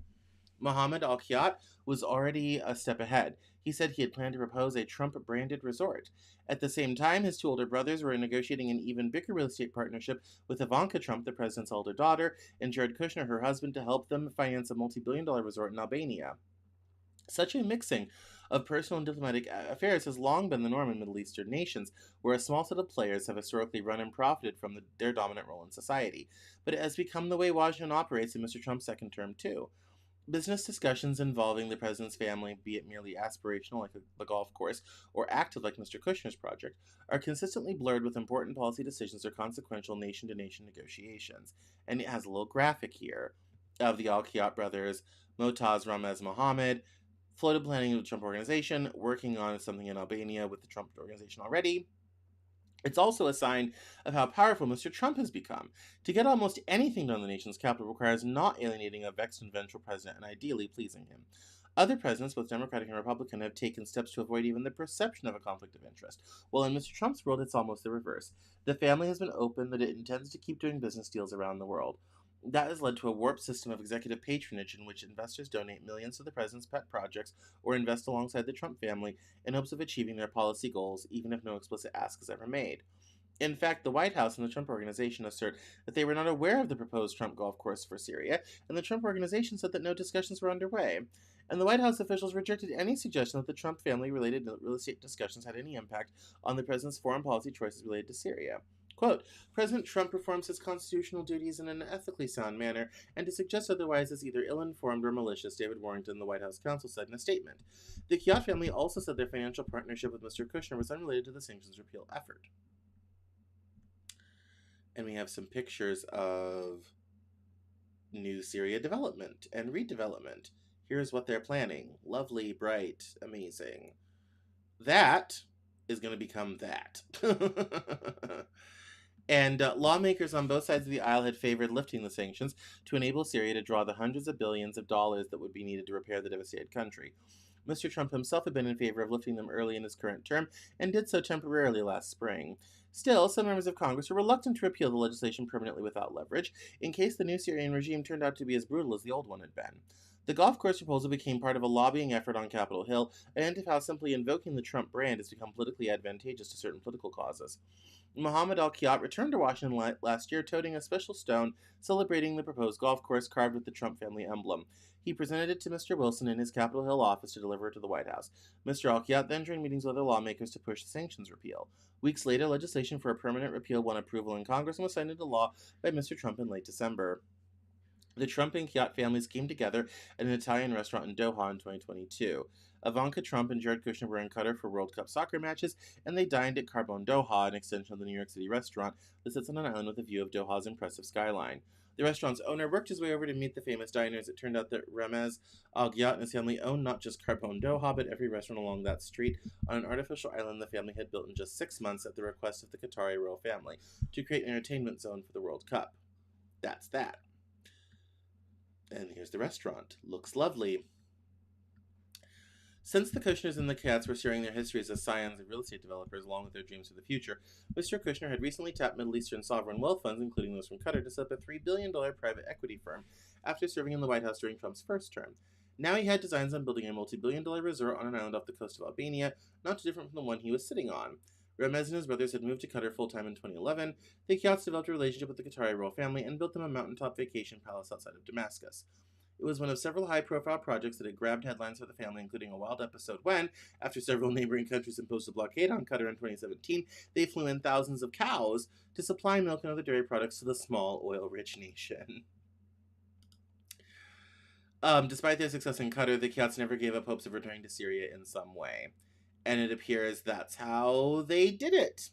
Mohammed Al-Kiyat was already a step ahead. He said he had planned to propose a Trump-branded resort. At the same time, his two older brothers were negotiating an even bigger real estate partnership with Ivanka Trump, the president's older daughter, and Jared Kushner, her husband, to help them finance a multi-billion-dollar resort in Albania. Such a mixing of personal and diplomatic affairs has long been the norm in Middle Eastern nations, where a small set of players have historically run and profited from their dominant role in society. But it has become the way Washington operates in Mr. Trump's second term, too. Business discussions involving the president's family, be it merely aspirational like the golf course, or active like Mr. Kushner's project, are consistently blurred with important policy decisions or consequential nation-to-nation negotiations. And it has a little graphic here of the Al-Kiyat brothers, Motaz Ramez Mohammed, floated planning of the Trump Organization, working on something in Albania with the Trump Organization already. It's also a sign of how powerful Mr. Trump has become. To get almost anything done in the nation's capital requires not alienating a vexed and vengeful president and ideally pleasing him. Other presidents, both Democratic and Republican, have taken steps to avoid even the perception of a conflict of interest. While in Mr. Trump's world, it's almost the reverse. The family has been open that it intends to keep doing business deals around the world. That has led to a warped system of executive patronage in which investors donate millions to the president's pet projects or invest alongside the Trump family in hopes of achieving their policy goals, even if no explicit ask is ever made. In fact, the White House and the Trump Organization assert that they were not aware of the proposed Trump golf course for Syria, and the Trump Organization said that no discussions were underway. And the White House officials rejected any suggestion that the Trump family-related real estate discussions had any impact on the president's foreign policy choices related to Syria. Quote, President Trump performs his constitutional duties in an ethically sound manner, and to suggest otherwise is either ill-informed or malicious, David Warrington, the White House counsel, said in a statement. The Kiyat family also said their financial partnership with Mr. Kushner was unrelated to the sanctions repeal effort. And we have some pictures of new Syria development and redevelopment. Here's what they're planning. Lovely, bright, amazing. That is going to become that. And lawmakers on both sides of the aisle had favored lifting the sanctions to enable Syria to draw the hundreds of billions of dollars that would be needed to repair the devastated country. Mr. Trump himself had been in favor of lifting them early in his current term and did so temporarily last spring. Still, some members of Congress were reluctant to repeal the legislation permanently without leverage, in case the new Syrian regime turned out to be as brutal as the old one had been. The golf course proposal became part of a lobbying effort on Capitol Hill, a hint of how simply invoking the Trump brand has become politically advantageous to certain political causes. Mohammed Al-Kiyat returned to Washington last year, toting a special stone celebrating the proposed golf course carved with the Trump family emblem. He presented it to Mr. Wilson in his Capitol Hill office to deliver it to the White House. Mr. Al-Kiyat then joined meetings with other lawmakers to push the sanctions repeal. Weeks later, legislation for a permanent repeal won approval in Congress and was signed into law by Mr. Trump in late December. The Trump and Kiyat families came together at an Italian restaurant in Doha in 2022. Ivanka Trump and Jared Kushner were in Qatar for World Cup soccer matches, and they dined at Carbone Doha, an extension of the New York City restaurant that sits on an island with a view of Doha's impressive skyline. The restaurant's owner worked his way over to meet the famous diners. It turned out that Ramez Al-Kiyat and his family owned not just Carbone Doha, but every restaurant along that street on an artificial island the family had built in just 6 months at the request of the Qatari royal family to create an entertainment zone for the World Cup. That's that. And here's the restaurant. Looks lovely. Since the Kushners and the Kiyats were sharing their histories as scions and real estate developers along with their dreams for the future, Mr. Kushner had recently tapped Middle Eastern sovereign wealth funds, including those from Qatar, to set up a $3 billion private equity firm after serving in the White House during Trump's first term. Now he had designs on building a multi-billion-dollar resort on an island off the coast of Albania, not too different from the one he was sitting on. Ramez and his brothers had moved to Qatar full-time in 2011. The Kiyats developed a relationship with the Qatari royal family and built them a mountaintop vacation palace outside of Damascus. It was one of several high-profile projects that had grabbed headlines for the family, including a wild episode when, after several neighboring countries imposed a blockade on Qatar in 2017, they flew in thousands of cows to supply milk and other dairy products to the small, oil-rich nation. Despite their success in Qatar, the Kiyats never gave up hopes of returning to Syria in some way. And it appears that's how they did it.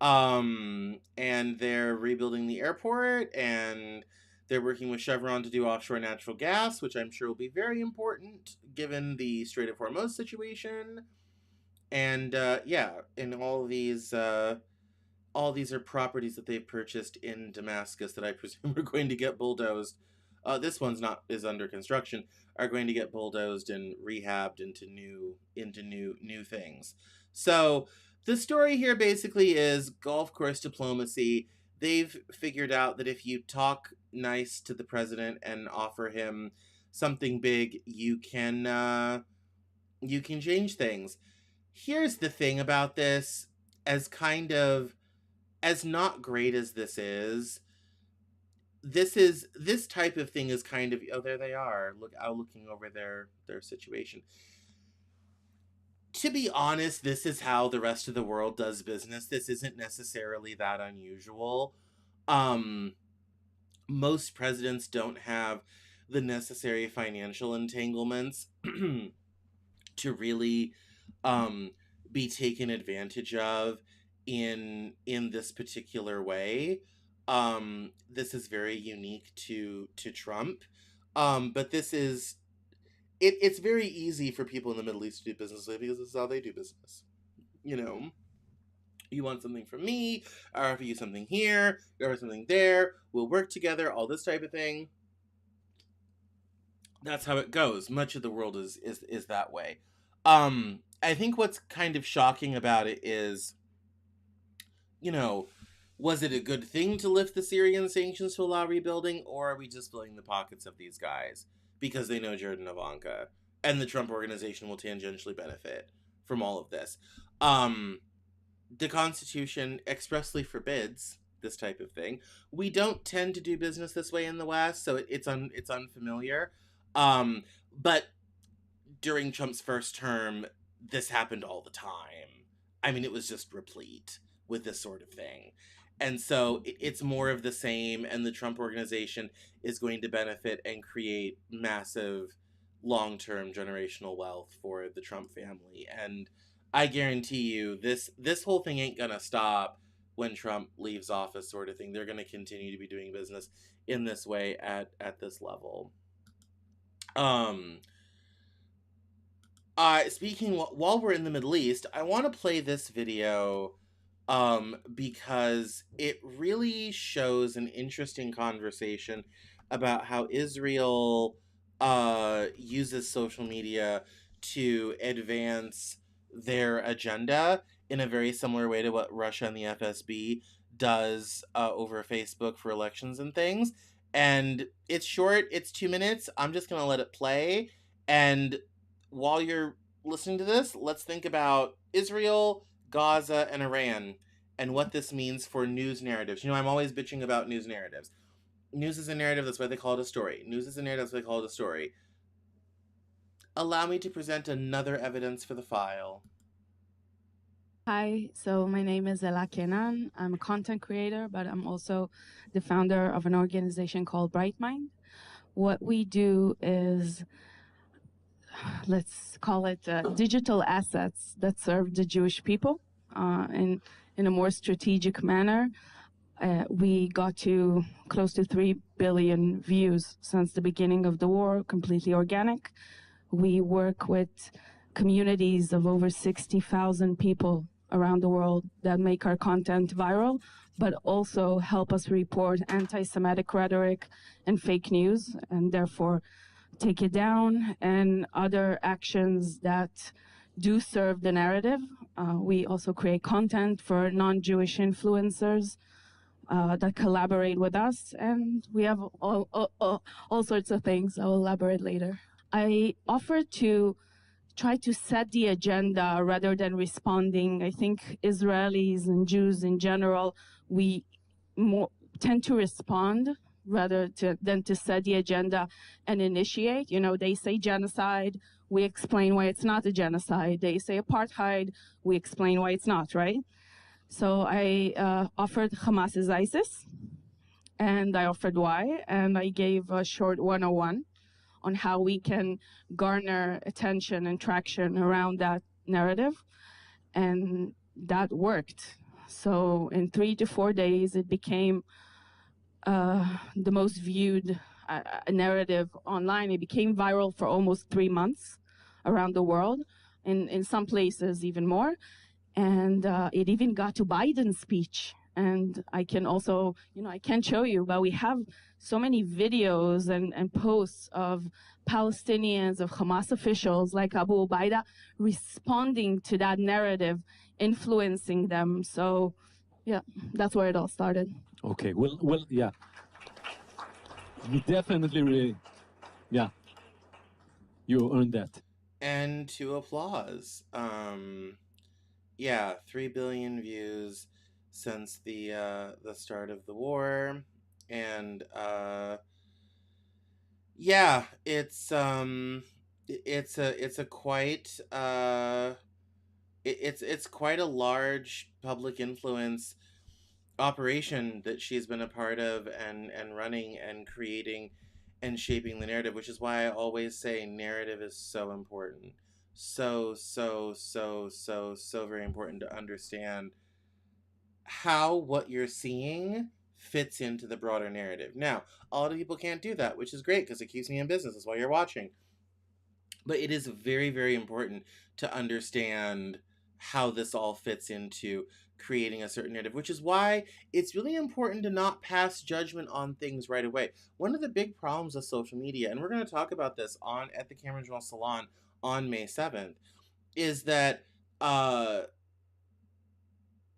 And they're rebuilding the airport, and they're working with Chevron to do offshore natural gas, which I'm sure will be very important given the Strait of Hormuz situation. And and all these are properties that they've purchased in Damascus that I presume are going to get bulldozed. This one's is under construction, are going to get bulldozed and rehabbed into new things. So the story here basically is golf course diplomacy. They've figured out that if you talk nice to the president and offer him something big, you can change things. Here's the thing about this, as not great as this type of thing is kind of, oh, there they are, looking over their situation. To be honest, this is how the rest of the world does business. This isn't necessarily that unusual. Most presidents don't have the necessary financial entanglements to really be taken advantage of in this particular way. This is very unique to Trump, but it's very easy for people in the Middle East to do business with, because this is how they do business. You know, you want something from me, I offer you something here, you offer something there, we'll work together, all this type of thing. That's how it goes. Much of the world is that way. I think what's kind of shocking about it is, you know, was it a good thing to lift the Syrian sanctions to allow rebuilding, or are we just filling the pockets of these guys because they know Jared and Ivanka, and the Trump organization will tangentially benefit from all of this? The Constitution expressly forbids this type of thing. We don't tend to do business this way in the West, so it's unfamiliar. But during Trump's first term, this happened all the time. I mean, it was just replete with this sort of thing. And so it's more of the same, and the Trump organization is going to benefit and create massive long-term generational wealth for the Trump family. And I guarantee you, this whole thing ain't gonna stop when Trump leaves office, sort of thing. They're gonna continue to be doing business in this way at this level. Speaking while we're in the Middle East, I want to play this video because it really shows an interesting conversation about how Israel uses social media to advance their agenda in a very similar way to what Russia and the FSB does over Facebook for elections and things. And it's short, it's 2 minutes. I'm just going to let it play. And while you're listening to this, let's think about Israel, Gaza, and Iran, and what this means for news narratives. You know, I'm always bitching about news narratives. News is a narrative, that's why they call it a story. News is a narrative, that's why they call it a story. Allow me to present another evidence for the file. Hi, so my name is Ella Kenan. I'm a content creator, but I'm also the founder of an organization called Bright Mind. What we do is, let's call it digital assets that serve the Jewish people in a more strategic manner. We got to close to 3 billion views since the beginning of the war, completely organic. We work with communities of over 60,000 people around the world that make our content viral, but also help us report anti-Semitic rhetoric and fake news, and therefore take it down, and other actions that do serve the narrative. We also create content for non-Jewish influencers that collaborate with us, and we have all sorts of things. I will elaborate later. I offer to try to set the agenda rather than responding. I think Israelis and Jews in general, we tend to respond rather than to set the agenda and initiate. You know, they say genocide, we explain why it's not a genocide. They say apartheid, we explain why it's not, right? So I offered Hamas is ISIS, and I offered why, and I gave a short 101 on how we can garner attention and traction around that narrative. And that worked. So in 3 to 4 days, it became the most viewed narrative online. It became viral for almost 3 months around the world, in some places even more. And it even got to Biden's speech. And I can also, I can't show you, but we have so many videos and posts of Palestinians, of Hamas officials like Abu Ubaida responding to that narrative, influencing them. So, yeah, that's where it all started. Okay, well, yeah. You definitely really, yeah. You earned that. And to applause. Yeah, 3 billion views since the start of the war, and yeah, it's quite a large public influence operation that she's been a part of and running and creating and shaping the narrative, which is why I always say narrative is so important. So very important to understand how what you're seeing fits into the broader narrative. Now, a lot of people can't do that, which is great because it keeps me in business. That's why you're watching. But it is very, very important to understand how this all fits into creating a certain narrative, which is why it's really important to not pass judgment on things right away. One of the big problems with social media, and we're going to talk about this at the Cameron Journal Salon on May 7th, is that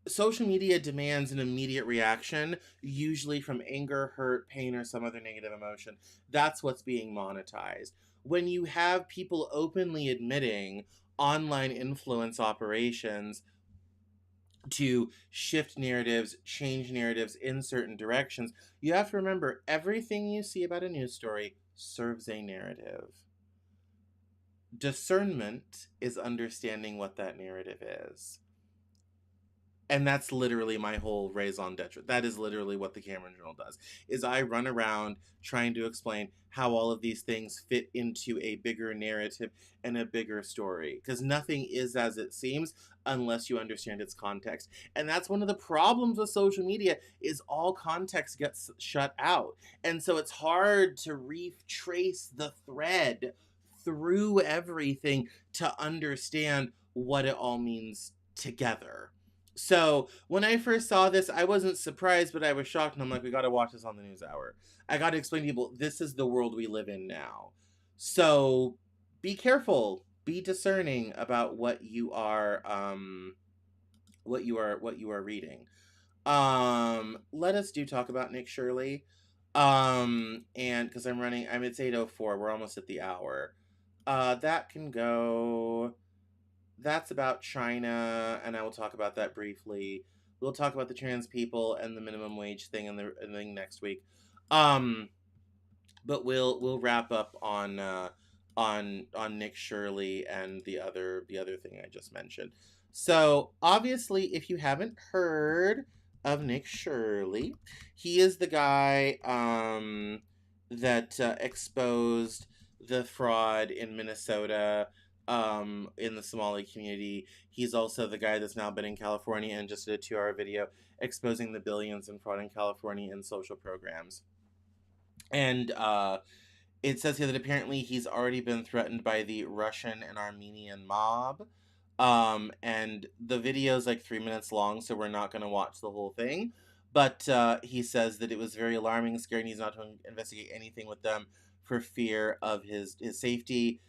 social media demands an immediate reaction, usually from anger, hurt, pain, or some other negative emotion. That's what's being monetized. When you have people openly admitting online influence operations to shift narratives, change narratives in certain directions, you have to remember everything you see about a news story serves a narrative. Discernment is understanding what that narrative is. And that's literally my whole raison d'etre. That is literally what the Cameron Journal does, is I run around trying to explain how all of these things fit into a bigger narrative and a bigger story. Because nothing is as it seems unless you understand its context. And that's one of the problems with social media, is all context gets shut out. And so it's hard to retrace the thread through everything to understand what it all means together. So when I first saw this, I wasn't surprised, but I was shocked, and I'm like, we got to watch this on the news hour. I got to explain to people, this is the world we live in now. So be careful, be discerning about what you are reading. Let us talk about Nick Shirley. And because it's 8:04, we're almost at the hour. That can go. That's about China, and I will talk about that briefly. We'll talk about the trans people and the minimum wage thing and the thing next week. But we'll wrap up on Nick Shirley and the other thing I just mentioned. So obviously, if you haven't heard of Nick Shirley, he is the guy that exposed the fraud in Minnesota. In the Somali community. He's also the guy that's now been in California and just did a 2-hour video exposing the billions in fraud in California in social programs. And it says here that apparently he's already been threatened by the Russian and Armenian mob. And the video is like 3 minutes long, so we're not going to watch the whole thing. But he says that it was very alarming and scary, and he's not to investigate anything with them for fear of his safety.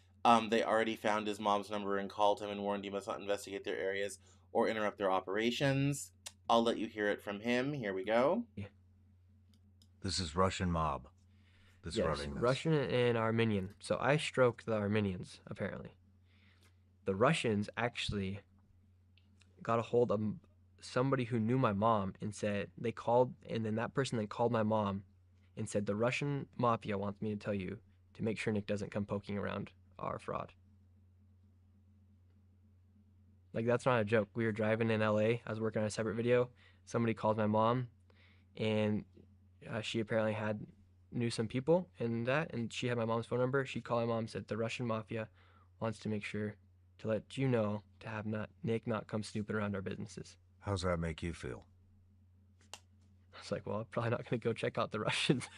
They already found his mom's number and called him and warned he must not investigate their areas or interrupt their operations. I'll let you hear it from him. Here we go. This is Russian mob that's running this. Russian and Armenian. So I stroked the Armenians, apparently. The Russians actually got a hold of somebody who knew my mom and said, and then that person then called my mom and said, the Russian mafia wants me to tell you to make sure Nick doesn't come poking around our fraud. Like, that's not a joke. We were driving in LA. I was working on a separate video. Somebody called my mom, and she apparently knew some people and she had my mom's phone number. She called my mom and said, the Russian mafia wants to make sure to let you know to have Nick not come snooping around our businesses. How's that make you feel? I was like, well, I'm probably not going to go check out the Russians.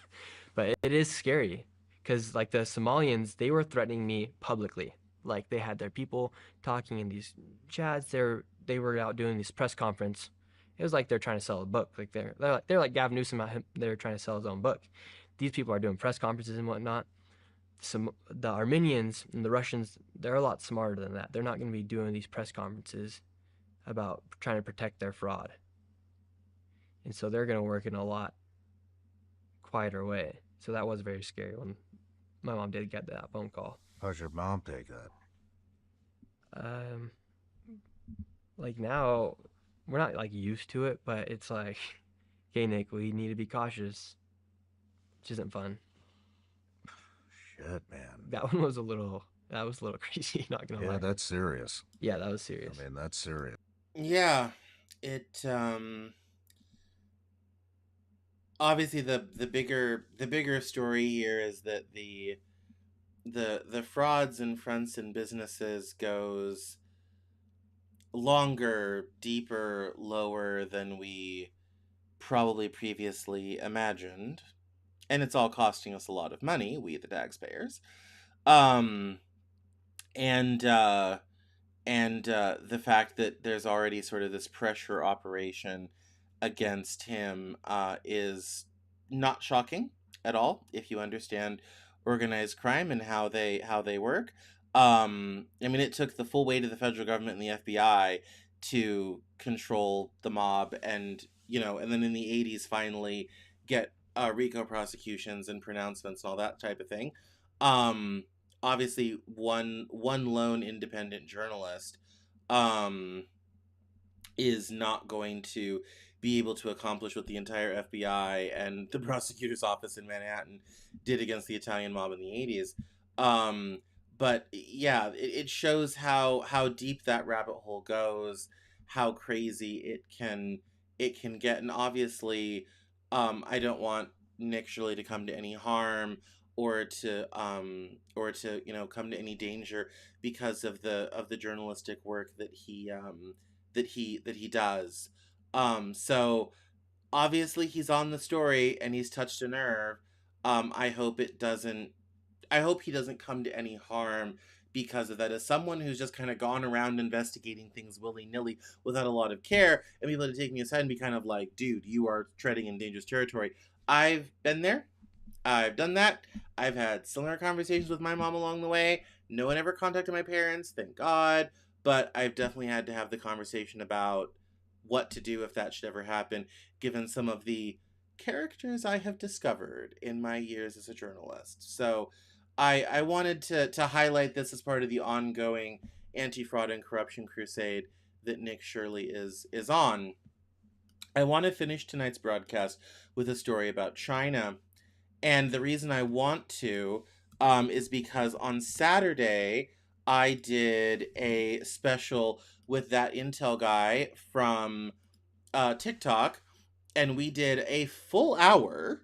But it is scary. Because, like, the Somalians, they were threatening me publicly. Like, they had their people talking in these chats. They were out doing this press conference. It was like they're trying to sell a book. Like, they're like Gavin Newsom. They're trying to sell his own book. These people are doing press conferences and whatnot. The Armenians and the Russians, they're a lot smarter than that. They're not going to be doing these press conferences about trying to protect their fraud. And so they're going to work in a lot quieter way. So that was very scary when my mom did get that phone call. How's your mom take that? Like, now we're not like used to it, but it's like, okay, Nick, we need to be cautious, which isn't fun. Shit, man. That one was a little crazy, not gonna lie. Yeah, that's serious. Yeah, that was serious. I mean, that's serious. Yeah, it obviously the bigger story here is that the frauds in fronts and businesses goes longer, deeper, lower than we probably previously imagined. And it's all costing us a lot of money, we the taxpayers. Um and the fact that there's already sort of this pressure operation against him is not shocking at all if you understand organized crime and how they work. I mean, it took the full weight of the federal government and the FBI to control the mob, and and then in the 80s finally get RICO prosecutions and pronouncements and all that type of thing. Um, Obviously, one lone independent journalist um, is not going to be able to accomplish what the entire FBI and the prosecutor's office in Manhattan did against the Italian mob in the 80s. Um, but yeah, it shows how deep that rabbit hole goes, how crazy it can get, and obviously, I don't want Nick Shirley to come to any harm or to come to any danger because of the journalistic work that he does. So obviously he's on the story and he's touched a nerve. I hope he doesn't come to any harm because of that. As someone who's just kind of gone around investigating things willy-nilly without a lot of care, and people to take me aside and be kind of like, dude, you are treading in dangerous territory. I've been there. I've done that. I've had similar conversations with my mom along the way. No one ever contacted my parents, thank God. But I've definitely had to have the conversation about what to do if that should ever happen, given some of the characters I have discovered in my years as a journalist. So I wanted to highlight this as part of the ongoing anti-fraud and corruption crusade that Nick Shirley is on. I want to finish tonight's broadcast with a story about China. And the reason I want to is because on Saturday, I did a special with that Intel guy from TikTok, and we did a full hour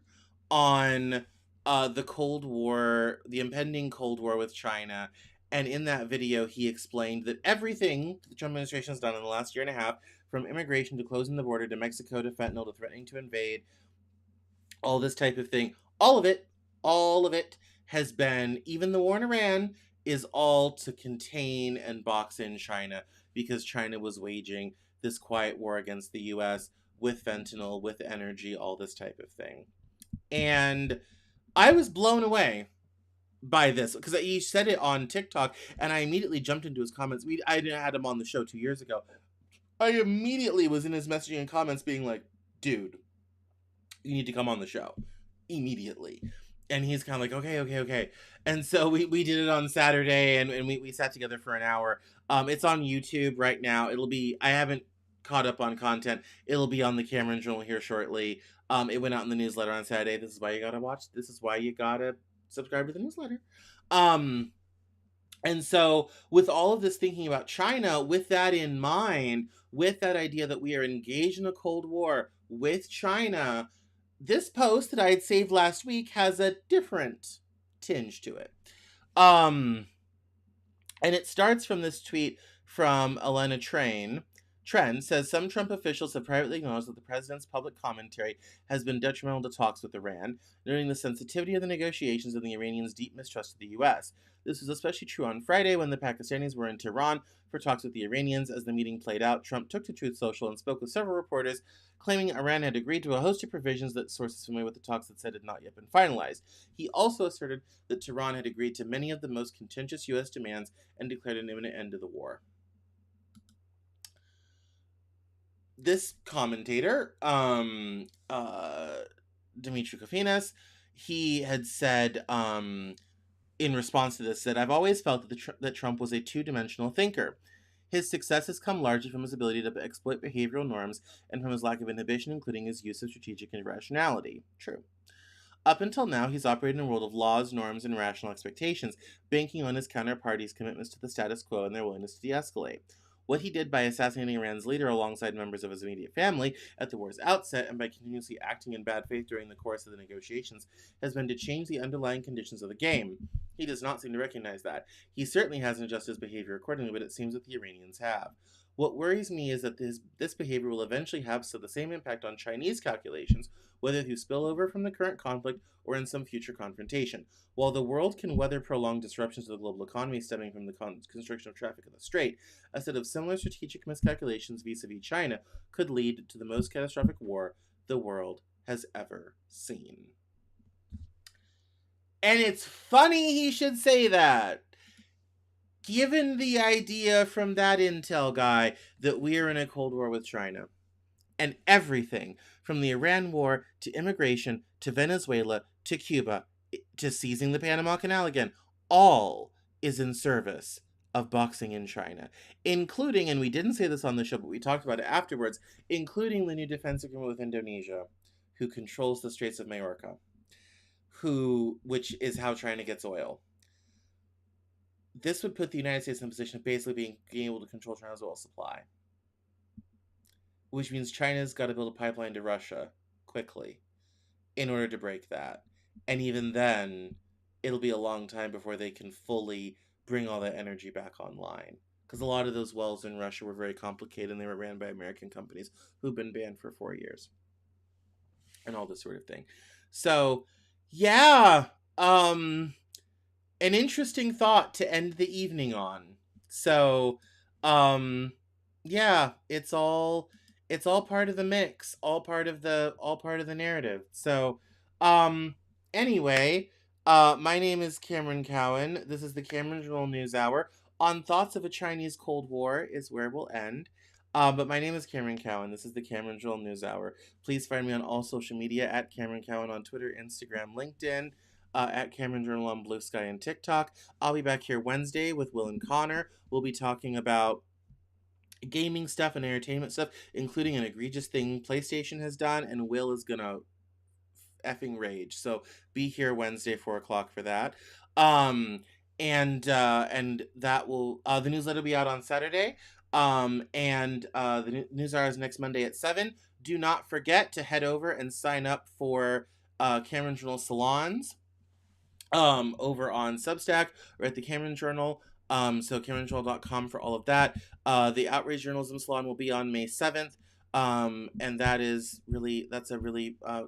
on the Cold War, the impending Cold War with China. And in that video, he explained that everything the Trump administration has done in the last year and a half, from immigration to closing the border to Mexico to fentanyl to threatening to invade, all this type of thing, all of it has been, even the war in Iran, is all to contain and box in China, because China was waging this quiet war against the US with fentanyl, with energy, all this type of thing. And I was blown away by this, because he said it on TikTok, and I immediately jumped into his comments. I had him on the show 2 years ago. I immediately was in his messaging and comments being like, dude, you need to come on the show immediately. And he's kind of like, okay. And so we did it on Saturday, and we sat together for an hour. It's on YouTube right now. I haven't caught up on content. It'll be on the Cameron Journal here shortly. It went out in the newsletter on Saturday. This is why you gotta watch. This is why you gotta subscribe to the newsletter. And so with all of this thinking about China, with that in mind, with that idea that we are engaged in a Cold War with China, this post that I had saved last week has a different tinge to it. And it starts from this tweet from Elena Trend says, some Trump officials have privately acknowledged that the president's public commentary has been detrimental to talks with Iran, noting the sensitivity of the negotiations and the Iranians' deep mistrust of the U.S. This was especially true on Friday when the Pakistanis were in Tehran for talks with the Iranians. As the meeting played out, Trump took to Truth Social and spoke with several reporters, claiming Iran had agreed to a host of provisions that sources familiar with the talks had said had not yet been finalized. He also asserted that Tehran had agreed to many of the most contentious U.S. demands and declared an imminent end to the war. This commentator, Dimitri Kofinas, he had said, in response to this, that I've always felt that Trump was a two-dimensional thinker. His success has come largely from his ability to exploit behavioral norms and from his lack of inhibition, including his use of strategic irrationality. True. Up until now, he's operated in a world of laws, norms, and rational expectations, banking on his counterparty's commitments to the status quo and their willingness to de-escalate. What he did by assassinating Iran's leader alongside members of his immediate family at the war's outset and by continuously acting in bad faith during the course of the negotiations has been to change the underlying conditions of the game. He does not seem to recognize that. He certainly hasn't adjusted his behavior accordingly, but it seems that the Iranians have. What worries me is that this behavior will eventually have the same impact on Chinese calculations, whether through spillover from the current conflict or in some future confrontation. While the world can weather prolonged disruptions to the global economy stemming from the constriction of traffic in the Strait, a set of similar strategic miscalculations vis-a-vis China could lead to the most catastrophic war the world has ever seen. And it's funny he should say that, given the idea from that intel guy that we are in a Cold War with China. And everything from the Iran war to immigration to Venezuela to Cuba to seizing the Panama Canal again, all is in service of boxing in China, including, and we didn't say this on the show, but we talked about it afterwards, including the new defense agreement with Indonesia, who controls the Straits of Majorca, which is how China gets oil. This would put the United States in a position of basically being able to control China's oil supply, which means China's got to build a pipeline to Russia quickly in order to break that. And even then, it'll be a long time before they can fully bring all that energy back online. Because a lot of those wells in Russia were very complicated and they were ran by American companies who've been banned for 4 years. And all this sort of thing. So, yeah. An interesting thought to end the evening on. So, yeah, it's all part of the mix, all part of the narrative. So, anyway, my name is Cameron Cowan. This is the Cameron Journal Newshour. On Thoughts of a Chinese Cold War is where we'll end. But my name is Cameron Cowan. This is the Cameron Journal Newshour. Please find me on all social media at Cameron Cowan on Twitter, Instagram, LinkedIn. At Cameron Journal on Blue Sky and TikTok. I'll be back here Wednesday with Will and Connor. We'll be talking about gaming stuff and entertainment stuff, including an egregious thing PlayStation has done, and Will is gonna effing rage. So be here Wednesday, 4 o'clock for that. And that will the newsletter will be out on Saturday. The news hour is next Monday at 7. Do not forget to head over and sign up for Cameron Journal Salons over on Substack or at the Cameron Journal. So CameronJournal.com for all of that. The Outrage Journalism Salon will be on May 7th. And that's going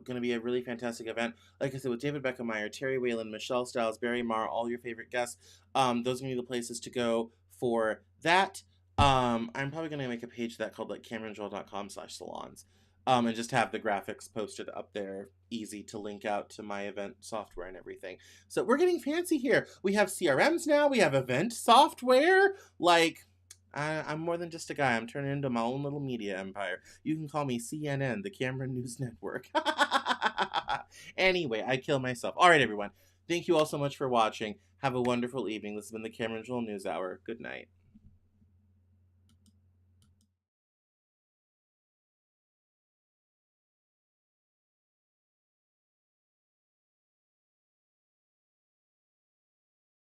to be a really fantastic event. Like I said, with David Beckemeyer, Terry Whalen, Michelle Stiles, Barry Marr, all your favorite guests. Those are going to be the places to go for that. I'm probably going to make a page for that called like CameronJournal.com/salons. And just have the graphics posted up there, easy to link out to my event software and everything. So we're getting fancy here. We have CRMs now. We have event software. Like, I'm more than just a guy. I'm turning into my own little media empire. You can call me CNN, the Cameron News Network. Anyway, I kill myself. All right, everyone. Thank you all so much for watching. Have a wonderful evening. This has been the Cameron Journal Newshour. Good night.